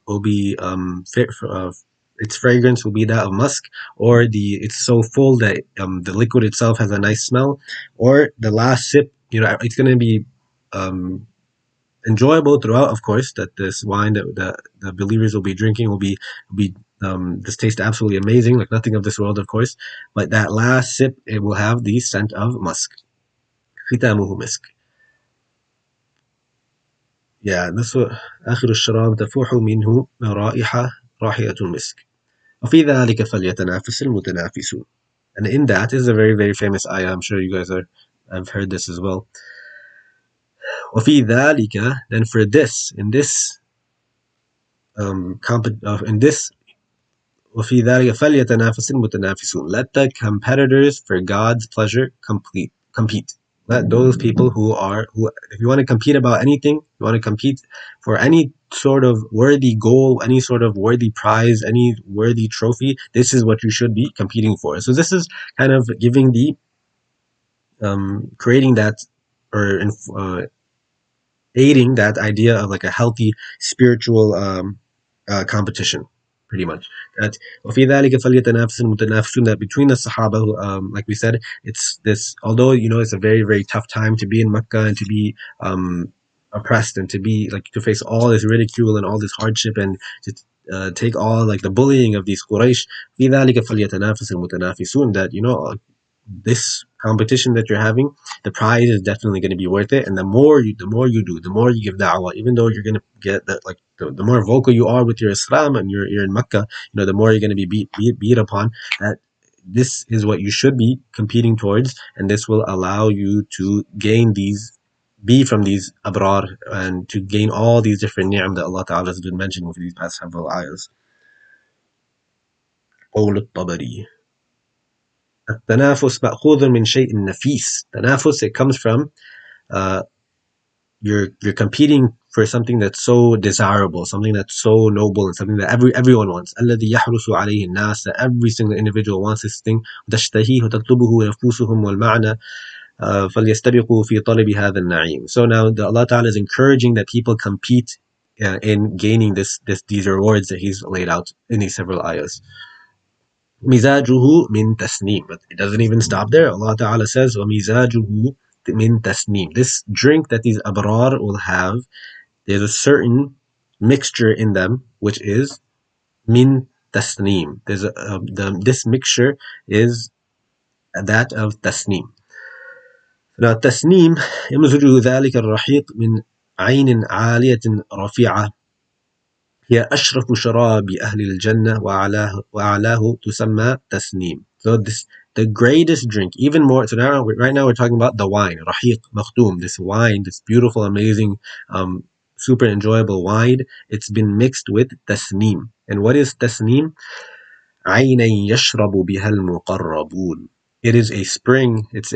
Speaker 1: its fragrance will be that of musk, or it's so full that the liquid itself has a nice smell, or the last sip, it's going to be um, enjoyable throughout. Of course, that this wine that the believers will be drinking will be this tastes absolutely amazing, like nothing of this world, of course. But that last sip, it will have the scent of musk. ختامه مسك. Yeah, that's what آخر الشراب تفوح منه رائحة المسك. وفي ذلك فليتنافس المتنافسون. And in that is a very very famous ayah. I'm sure you guys have heard this as well. وفي ذلك, then for this, in this وفي ذلك فليتنافس المتنافسون. Let the competitors for God's pleasure compete. Let those people if you want to compete about anything, you want to compete for any sort of worthy goal, any sort of worthy prize, any worthy trophy, this is what you should be competing for. So this is kind of giving creating that, or aiding that idea of like a healthy spiritual competition, pretty much. That وفي ذلك فليتنافس المتنافسون, that between the Sahaba, like we said, it's this. Although it's a very very tough time to be in Mecca and to be oppressed and to face all this ridicule and all this hardship and to take all like the bullying of these Quraysh. في ذلك فليتنافس المتنافسون, that this competition that you're having, the prize is definitely going to be worth it. And the more you do, the more you give da'wah, even though you're going to get that, like the more vocal you are with your Islam and you're in Mecca, the more you're going to be beat upon. That this is what you should be competing towards, and this will allow you to be from these abrar, and to gain all these different ni'am that Allah Ta'ala has been mentioning with these past several ayahs. قول الطبري التنافس مأخوذ من شيء نفيس. Tanafus, it comes from uh, you're competing for something that's so desirable, something that's so noble, and something that everyone wants. الذي يحرص عليه الناس, that every single individual wants this thing. تشتهيه تطلبه نفوسهم والمعنى فليستبقوا في طلب هذا النعيم. So now Allah Ta'ala is encouraging that people compete in gaining these rewards that he's laid out in these several ayahs. مزاجه من تسنيم. But it doesn't even stop there. Allah Ta'ala says, وَمِزَاجُهُ مِن تسنيم. This drink that these abrar will have, there's a certain mixture in them, which is min tasneem. This mixture is that of tasneem. Now, tasneem, يمزج ذلك الرحيق من عين عالية رفيعة هي أشرف شراب أهل الجنة وأعلاه تسمى تسنيم. So the greatest drink, even more. So right now we're talking about the wine, rahiq, makhtum, this wine, this beautiful, amazing, super enjoyable wine. It's been mixed with tasneem. And what is tasneem? عينا يشرب بها المقربون. It is a spring. It's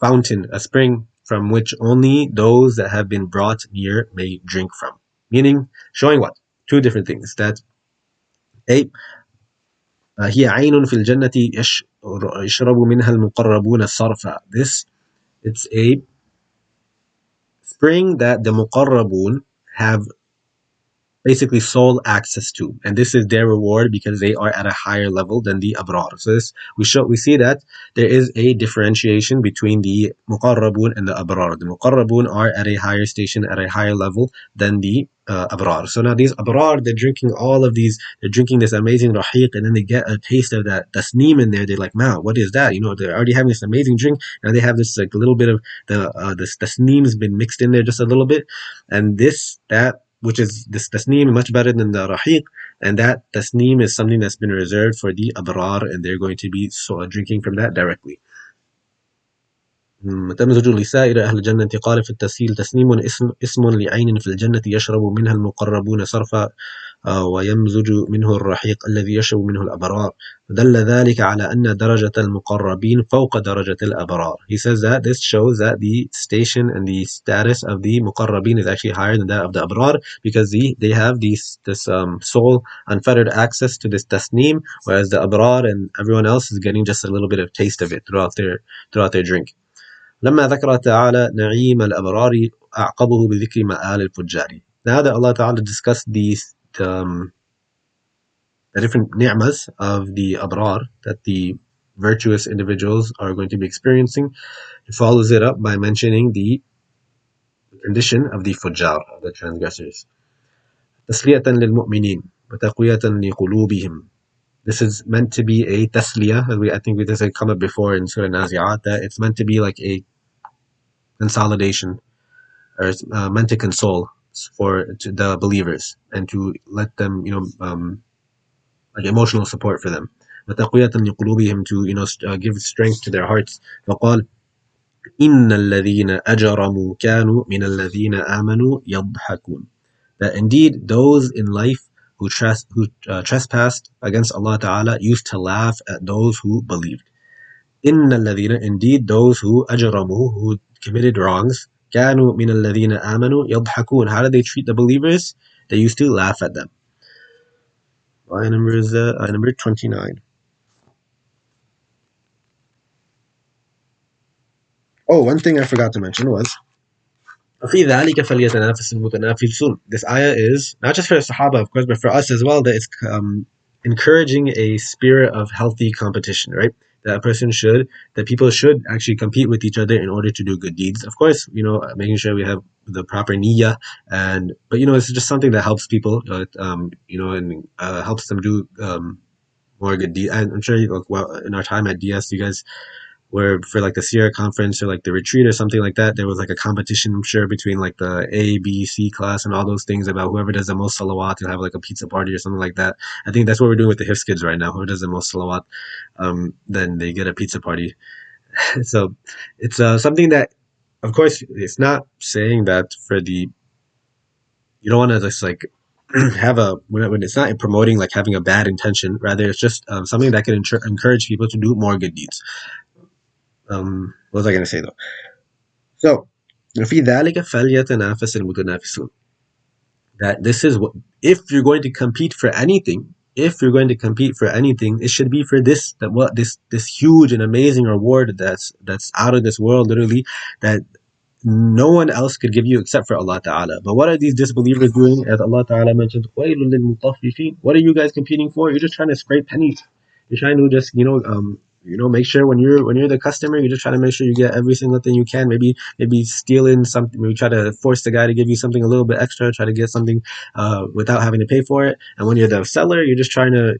Speaker 1: fountain, a spring from which only those that have been brought near may drink from. Meaning, showing what? Two different things. That A, هي عين في الجنة يشرب منها المقربون صرفا. It's a spring that the muqarrabun have basically sole access to, and this is their reward because they are at a higher level than the abrar. So we see that there is a differentiation between the muqarrabun and the abrar. The muqarrabun are at a higher station, at a higher level than the abrar. So now these abrar, they're drinking this amazing rahiq, and then they get a taste of that tasneem in there. They're like, man, what is that? They're already having this amazing drink, and they have this like a little bit of this tasneem's been mixed in there just a little bit, and which is this tasneem much better than the rahiq, and that tasneem is something that's been reserved for the abrar, and they're going to be drinking from that directly. تمزج لسائر أهل الجنة قال في التسهيل تسنيم اسم لعين في الجنة يشرب منها المقربون صرفا ويمزج منه الرحيق الذي يشرب منه الأبرار دل ذلك على أن درجة المقربين فوق درجة الأبرار. He says that this shows that the station and the status of the muqarrabin is actually higher than that of the abrar, because they have this sole unfettered access to this tasneem, whereas the abrar and everyone else is getting just a little bit of taste of it throughout their drink. لما ذكر تعالى نعيم الأبرار أعقبه بذكر مآل الفجار. Now that Allah Ta'ala discussed the different ni'mas of the abrar that the virtuous individuals are going to be experiencing, he follows it up by mentioning the condition of the fujjar, of the transgressors. تسلية للمؤمنين وتقوية لقلوبهم. This is meant to be a tasliyah, as I think this had come up before in Surah Nazi'at, that it's meant to be like a consolidation, or it's meant to console to the believers and to let them, like emotional support for them. وتقوية لقلوبهم, to give strength to their hearts. فقال إن الذين أجرموا كانوا من الذين آمنوا يضحكون. That indeed those in life who trespassed against Allah Ta'ala used to laugh at those who believed. إن الذين, indeed those who أجرموا, who committed wrongs, كانوا من الذين آمنوا يضحكون. How did they treat the believers? They used to laugh at them. Ayah number 29. Oh, one thing I forgot to mention was فِي ذَلِكَ فَلْيَتَنَافَسِ الْمُتَنَافِسُونَ. This ayah is not just for the Sahaba, of course, but for us as well, that it's encouraging a spirit of healthy competition, right? That people should actually compete with each other in order to do good deeds. Of course, making sure we have the proper niyyah, but it's just something that helps people, and helps them do more good deeds. I'm sure, in our time at DS, you guys, where for like the Sierra conference or like the retreat or something like that, there was like a competition, I'm sure, between like the A, B, C class and all those things about whoever does the most salawat will have like a pizza party or something like that. I think that's what we're doing with the Hifz kids right now. Whoever does the most salawat, then they get a pizza party. So it's something that, of course, it's not saying that you don't want to just like when it's not promoting like having a bad intention. Rather, it's just something that can encourage people to do more good deeds. What was I going to say though? So, في ذلك فليتنافس المتنافسون. That this is what, if you're going to compete for anything, it should be for this huge and amazing reward that's out of this world, literally, that no one else could give you except for Allah Ta'ala. But what are these disbelievers doing? As Allah Ta'ala mentioned, وَيْلٌ لِلْمُطَفِّفِينَ. What are you guys competing for? You're just trying to scrape pennies. You're trying to just, make sure when you're the customer, you're just trying to make sure you get every single thing you can. Maybe stealing something. Maybe try to force the guy to give you something a little bit extra. Try to get something without having to pay for it. And when you're the seller, you're just trying to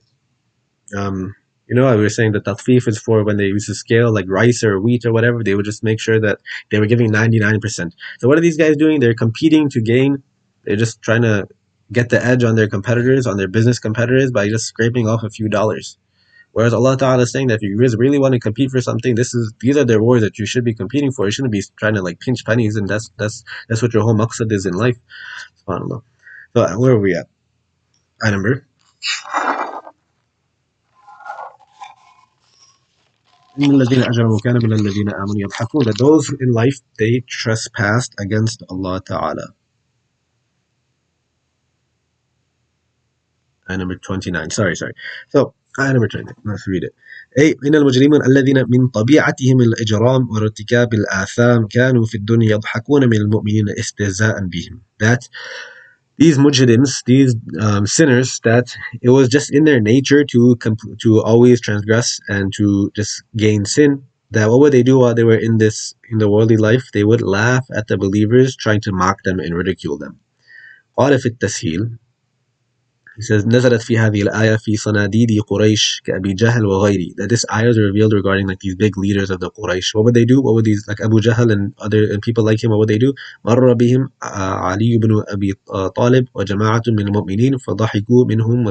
Speaker 1: um, I was saying that tatfif is for when they used to scale like rice or wheat or whatever, they would just make sure that they were giving 99%. So what are these guys doing? They're competing to gain. They're just trying to get the edge on their competitors, on their business competitors by just scraping off a few dollars. Whereas Allah Ta'ala is saying that if you really want to compete for something, these are the rewards that you should be competing for. You shouldn't be trying to like pinch pennies, and that's what your whole maqsad is in life. SubhanAllah. So where are we at? I number. إن الذين أجرموا كان من الذين آمنوا يضحكون. That those in life they trespassed against Allah Ta'ala. Ayah number 29. Sorry. So ayah number 29. Let's read it. أي إن المجرمين الذين من طبيعتهم الإجرام وارتكاب الآثام كانوا في الدنيا يضحكون من المؤمنين استهزاء بهم. That these mujrims, these sinners, that it was just in their nature to always transgress and to just gain sin. That what would they do while they were in the worldly life? They would laugh at the believers, trying to mock them and ridicule them. قال في التسهيل. He says, نزلت في هذه الآية في صناديد قريش كأبي جهل وغيري. That this ayah is revealed regarding like these big leaders of the Quraysh. What would they do? What would these like Abu Jahl and people like him? What would they do? مر بهم علي بن أبي طالب وجماعة من المؤمنين فضحكوا منهم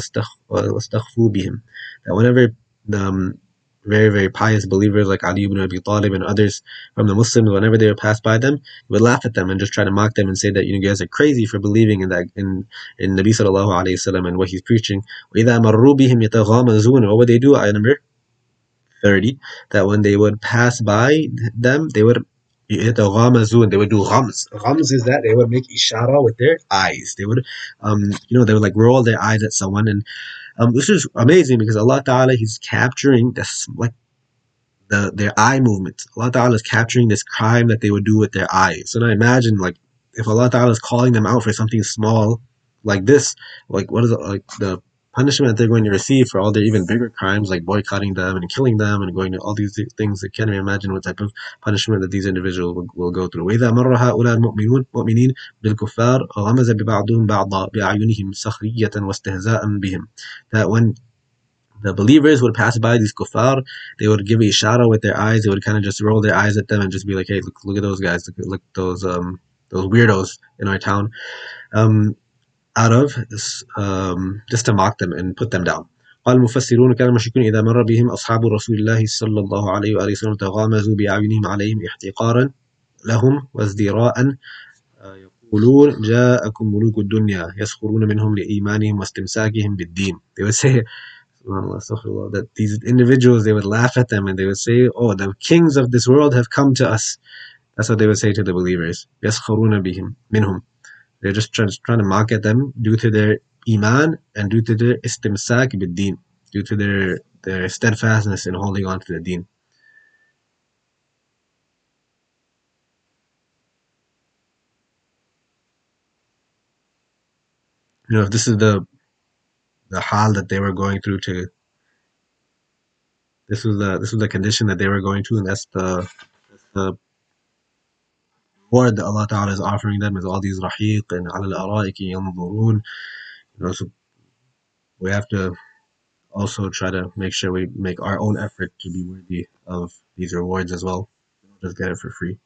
Speaker 1: واستخفوا بهم. That whenever the very very pious believers like Ali ibn Abi Talib and others from the Muslims, whenever they would pass by them, they would laugh at them and just try to mock them and say that you guys are crazy for believing in that in Nabi sallallahu alayhi wasallam and what he's preaching. وَإِذَا مَرُّوا بِهِمْ يَتَغَامَزُونَ. What would they do? Ayah number 30. That when they would pass by them, they would يتغامزون. They would do ghams. Ghams is that they would make ishara with their eyes. They would, they would like roll their eyes at someone, and this is amazing because Allah Ta'ala, He's capturing this like their eye movement. Allah Ta'ala is capturing this crime that they would do with their eyes. So now imagine like if Allah Ta'ala is calling them out for something small like this, like what is it, like the punishment that they're going to receive for all their even bigger crimes like boycotting them and killing them and going to all these things. I can't even imagine what type of punishment that these individuals will go through. وإذا مر هؤلاء المؤمنين بالكفار غمز ببعضهم بعضا بأعينهم سخرية واستهزاء بهم. That when the believers would pass by these kuffar, they would give a ishara with their eyes. They would kind of just roll their eyes at them and just be like, "Hey, look at those guys! Look at those weirdos in our town," out of just to mock them and put them down. قال المفسرون كان المشركون إذا مر بهم أصحاب رسول الله صلى الله عليه وآله وسلم تغامزوا بأعينهم عليهم احتقارا لهم وازدراء يقولون جاءكم ملوك الدنيا يسخرون منهم لإيمانهم واستمساكهم بالدين. They would say that these individuals, they would laugh at them and they would say, "Oh, the kings of this world have come to us." That's what they would say to the believers. يسخرون بهم منهم. They're just trying to mock at them due to their iman and due to their istimsak bid-din, due to their steadfastness in holding on to the deen. If this is the hal that they were going through to, this was the condition that they were going to, and that's the reward that Allah Ta'ala is offering them is all these rahiq and ala al-ara'iki yanzurun. So we have to also try to make sure we make our own effort to be worthy of these rewards as well. We don't just get it for free.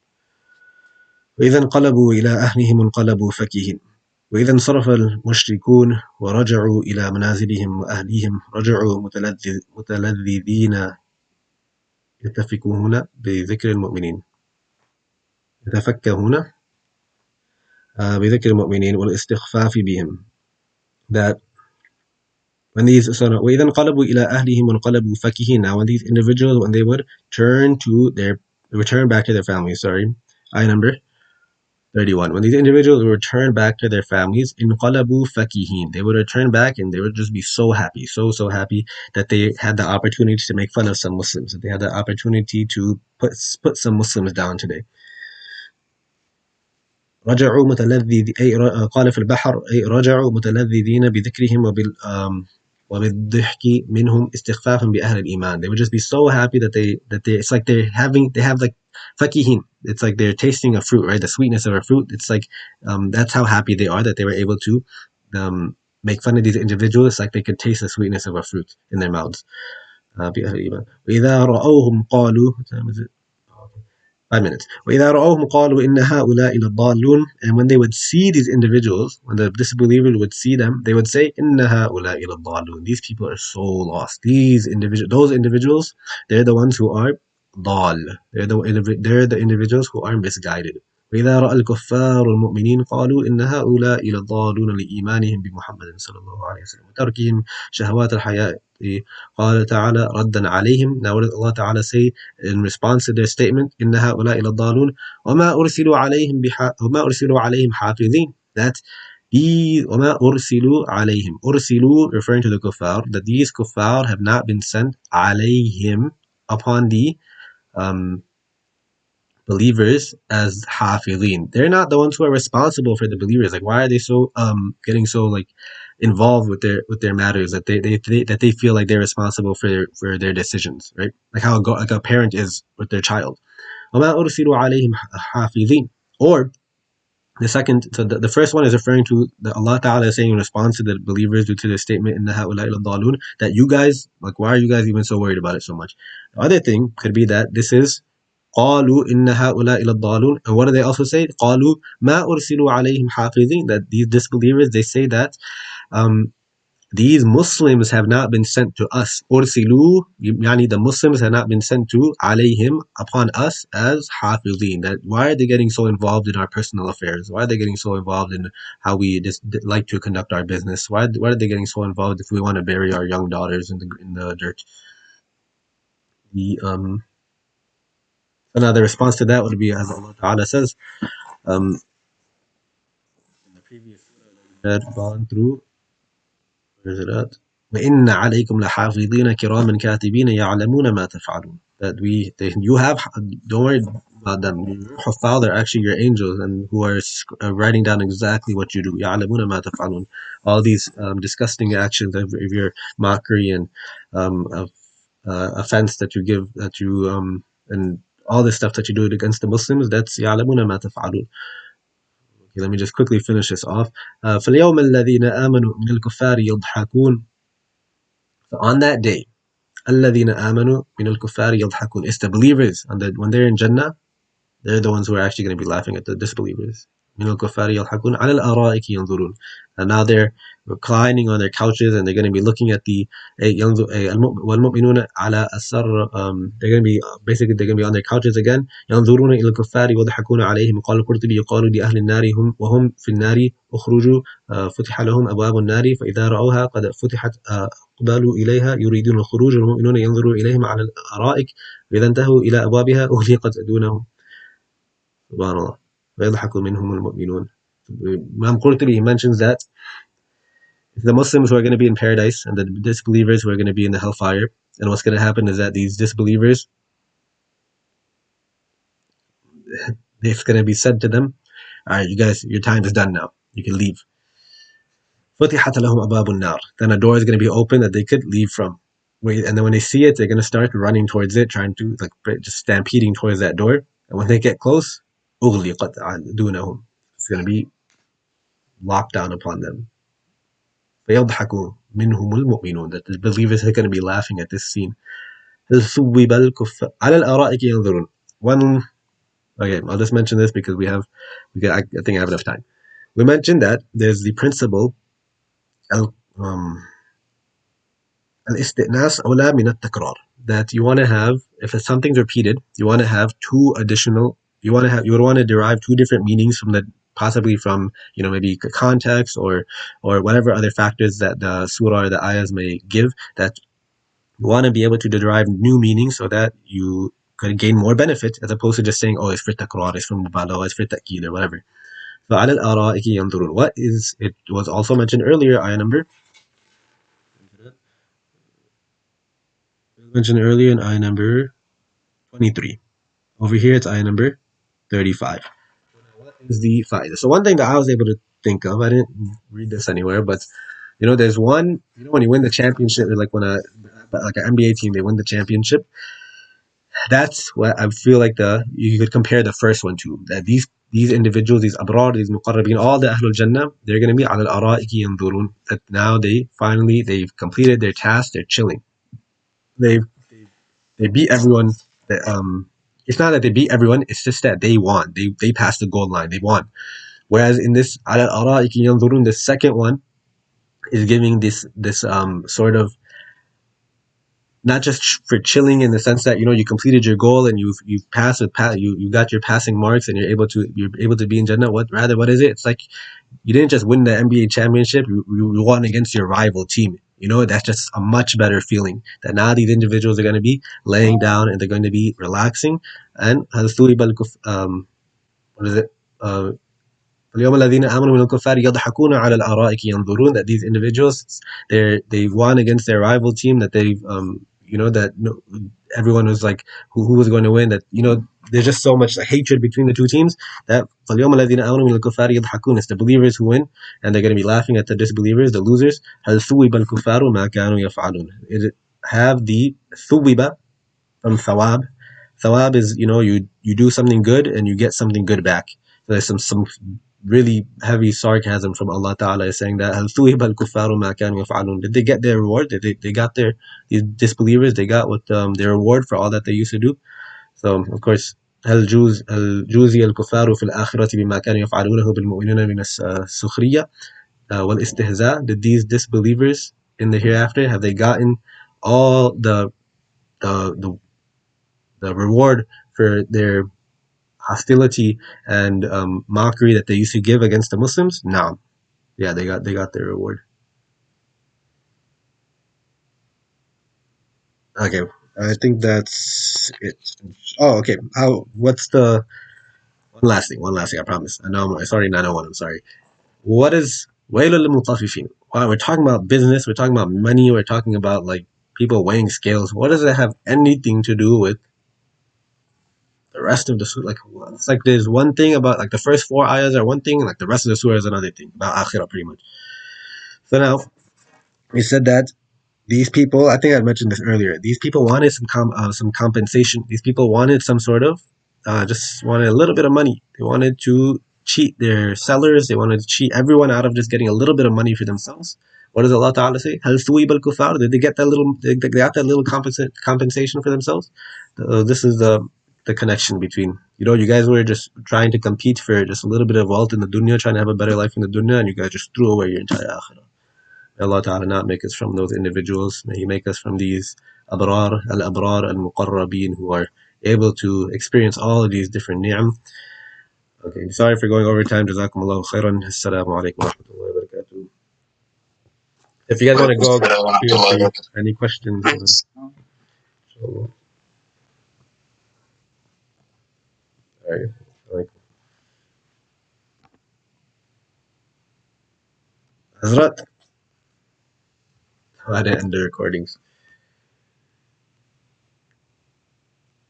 Speaker 1: وإذا انقلبوا إلى أهلهم انقلبوا فكهين. وإذا انصرف المشركون ورجعوا إلى منازلهم وأهليهم رجعوا متلذذين يتفكهون بذكر المؤمنين. يتفكهون بذكر المؤمنين والاستخفاف بهم. That وإذا انقلبوا إلى أهلهم انقلبوا فكهين. Now when these individuals, when they would return back to their families, ayah number 31. When these individuals would return back to their families, انقلبوا فكهين. They would return back and they would just be so happy, so happy that they had the opportunity to make fun of some Muslims, that they had the opportunity to put some Muslims down today. رجعوا متلذذ أي قال في البحر أي رجعوا متلذذين بذكرهم وبالضحك منهم استخفافا بأهل الإيمان. They would just be so happy that they it's like they have like fakihin. It's like they're tasting a fruit, right? The sweetness of a fruit. It's like that's how happy they are that they were able to make fun of these individuals. It's like they could taste the sweetness of a fruit in their mouths. بأهل الإيمان. وإذا رأوهم قالوا 5 minutes. وإذا رأوهم قالوا إن هؤلاء لضالون. And when they would see these individuals, when the disbelievers would see them, they would say إن هؤلاء لضالون. These people are so lost. Those individuals, they're the ones who are ضال. They're the individuals who are misguided. وإذا رأى الكفار المؤمنين قالوا إن هؤلاء لضالون لإيمانهم بمحمد صلى الله عليه وسلم وتركهم شهوات الحياة. قال تعالى ردا عليهم. Now what does Allah Ta'ala say in response to their statement? إن هؤلاء لضالون وما أرسلوا عليهم حافظين. That these وما أرسلوا عليهم. أرسلوا referring to the kuffar, that these kuffar have not been sent عليهم upon the believers as hafidhin. They're not the ones who are responsible for the believers. Like, why are they so getting so like involved with their matters that they feel like they're responsible for their decisions, right? Like how like a parent is with their child. وَمَا أُرْسِلُوا عَلَيْهِمْ حَافِظِينَ. Or the second, so the first one is referring to Allah Ta'ala saying in response to the believers due to the statement in the هَؤُلَاءِ لَضَالُونَ, that you guys, like, why are you guys even so worried about it so much? The other thing could be that this is قالوا إن هؤلاء للضالون. And what do they also say? قالوا ما أرسلوا عليهم حافظين. That these disbelievers, they say that these Muslims have not been sent to us. أرسلوا يعني the Muslims have not been sent to عليهم upon us as حافظين. That why are they getting so involved in our personal affairs? Why are they getting so involved in how we just like to conduct our business? Why are they getting so involved if we want to bury our young daughters in the dirt? The Another response to that would be, as Allah Ta'ala says, in the previous surah that we had gone through, where is it at? وَإِنَّ عَلَيْكُمْ لَحَافِظِينَ كِرَامًا كَاتِبِينَ يَعْلَمُونَ مَا تَفْعَلُونَ. That you have, don't worry about them. Your Huffaz are actually your angels, and who are writing down exactly what you do. يَعْلَمُونَ مَا تَفْعَلُونَ. All these disgusting actions of your mockery and of offense that you give, and all this stuff that you do against the Muslims, that's يَعْلَمُونَ مَا تَفْعَلُونَ. Okay, let me just quickly finish this off. فَالْيَوْمَ الَّذِينَ آمَنُوا مِنَ الْكُفَّارِ يَضْحَكُونَ. So on that day, الَّذِينَ آمَنُوا مِنَ الْكُفَّارِ يَضْحَكُونَ. It's the believers, and when they're in Jannah, they're the ones who are actually going to be laughing at the disbelievers. من الكفار يضحكون على الأرائك ينظرون. And now they're reclining on their couches and they're going to be looking at the والمؤمنون على السر. They're going to be they're going to be on their couches again. ينظرون إلى الكفار ويضحكون عليهم. قال القرطبي يقال لأهل النار وهم في النار اخرجوا فتح لهم أبواب النار فإذا رأوها قد فتحت أقبلوا إليها يريدون الخروج والمؤمنون ينظروا إليهم على الأرائك وإذا انتهوا إلى أبوابها أغلقت دونهم. Subhanallah. وَيَضْحَكُ مِنْهُمُ الْمُؤْمِنُونَ. Imam Qurtubi mentions that the Muslims who are going to be in paradise and the disbelievers who are going to be in the hellfire, and what's going to happen is that these disbelievers, it's going to be said to them, all right, you guys, your time is done now. You can leave. فُتِحَتْ لَهُمْ أَبْوَابُ النَّارِ. Then a door is going to be open that they could leave from. And then when they see it, they're going to start running towards it, trying to, like, just stampeding towards that door. And when they get close, أُغْلِقَتْ دُونَهُم. It's going to be locked down upon them. فَيَضْحَكُ مِنْهُمُ الْمُؤْمِنُونَ. That the believers are going to be laughing at this scene. هَلْ ثُوِّبَ الْكُفَّارُ عَلَى الْأَرَائِكِ يَنْظُرُونَ. Okay, I'll just mention this because I think I have enough time. We mentioned that there's the principle الاستئناس أولى من التكرار. That you want to have, if something's repeated, you want to have you would want to derive two different meanings from possibly from, maybe context or whatever other factors that the surah or the ayahs may give, that you want to be able to derive new meanings so that you could gain more benefit as opposed to just saying, oh, it's for takrar, it's for mubalagha, it's for ta'kid or whatever. فَعَلَى الْآرَائِكِ يَنْظُرُونَ. What is, it was also mentioned earlier, ayah number, mentioned earlier in ayah number 23. Over here it's ayah number 35. is the faida. So one thing that I was able to think of, I didn't read this anywhere, but there's one. When you win the championship, like when like an NBA team, they win the championship. That's what I feel like you could compare the first one to. That these individuals, these abrar, these muqarrabin, all the ahlul jannah, they're going to be ala al-ara'iki yanzurun. That now they've completed their task. They're chilling. They've they beat everyone. That, it's not that they beat everyone. It's just that they won. They passed the goal line. They won. Whereas in this ala al-ara'iki yanzurun, the second one is giving this sort of not just for chilling in the sense that you completed your goal and you've passed you got your passing marks and you're able to be in Jannah. What is it? It's like you didn't just win the NBA championship. You won against your rival team. That's just a much better feeling. That now these individuals are going to be laying down and they're going to be relaxing. And what is it? اليوم الذين آمنوا من الكفار يضحكون على الأرائك ينظرون, that these individuals they've won against their rival team, that they've that everyone was like who was going to win, that there's just so much hatred between the two teams, that فاليوم الذين آمنوا من الكفار يضحكون, it's the believers who win and they're going to be laughing at the disbelievers, the losers. هل ثوب الكفار ما كانوا يفعلون, it have the ثوب from thawab. Thawab is you do something good and you get something good back. So there's some really heavy sarcasm from Allah Ta'ala is saying that هل ثوب الكفار ما كانوا يفعلون, did they get their reward? They got these disbelievers, they got what their reward for all that they used to do. So of course هل جوزي الكفار في الآخرة بما كانوا يفعلونه بالمؤمنين من السخرية والاستهزاء, did these disbelievers in the hereafter, have they gotten all the the reward for their hostility and mockery that they used to give against the Muslims? No. Yeah, they got their reward. Okay, I think that's it. Oh, okay. What's the one last thing? One last thing. I promise. I know. It's already 9:01. I'm sorry. What is wailul lil-mutaffifin? Wow, we're talking about business. We're talking about money. We're talking about like people weighing scales. What does it have anything to do with the rest of the surah? Like, it's like there's one thing about like the first four ayahs are one thing, and like the rest of the surah is another thing about akhirah, pretty much. So now we said that these people, I think I mentioned this earlier. These people wanted some compensation. These people wanted some sort of just wanted a little bit of money. They wanted to cheat their sellers. They wanted to cheat everyone out of just getting a little bit of money for themselves. What does Allah Ta'ala say? هل ثوب الكفار? Did they get that little? They got that little compensation for themselves? This is the connection between you guys were just trying to compete for just a little bit of wealth in the dunya, trying to have a better life in the dunya, and you guys just threw away your entire akhirah. May Allah Ta'ala not make us from those individuals. May He make us from these al-abrar, al-muqarrabin, who are able to experience all of these different ni'am. Okay, sorry for going over time. Jazakumullahu khairan. Assalamu alaikum wa rahmatullahi wa barakatuh. If you guys want to go, feel free. Any questions? So, all right. Like, Hazrat, I didn't end the recordings.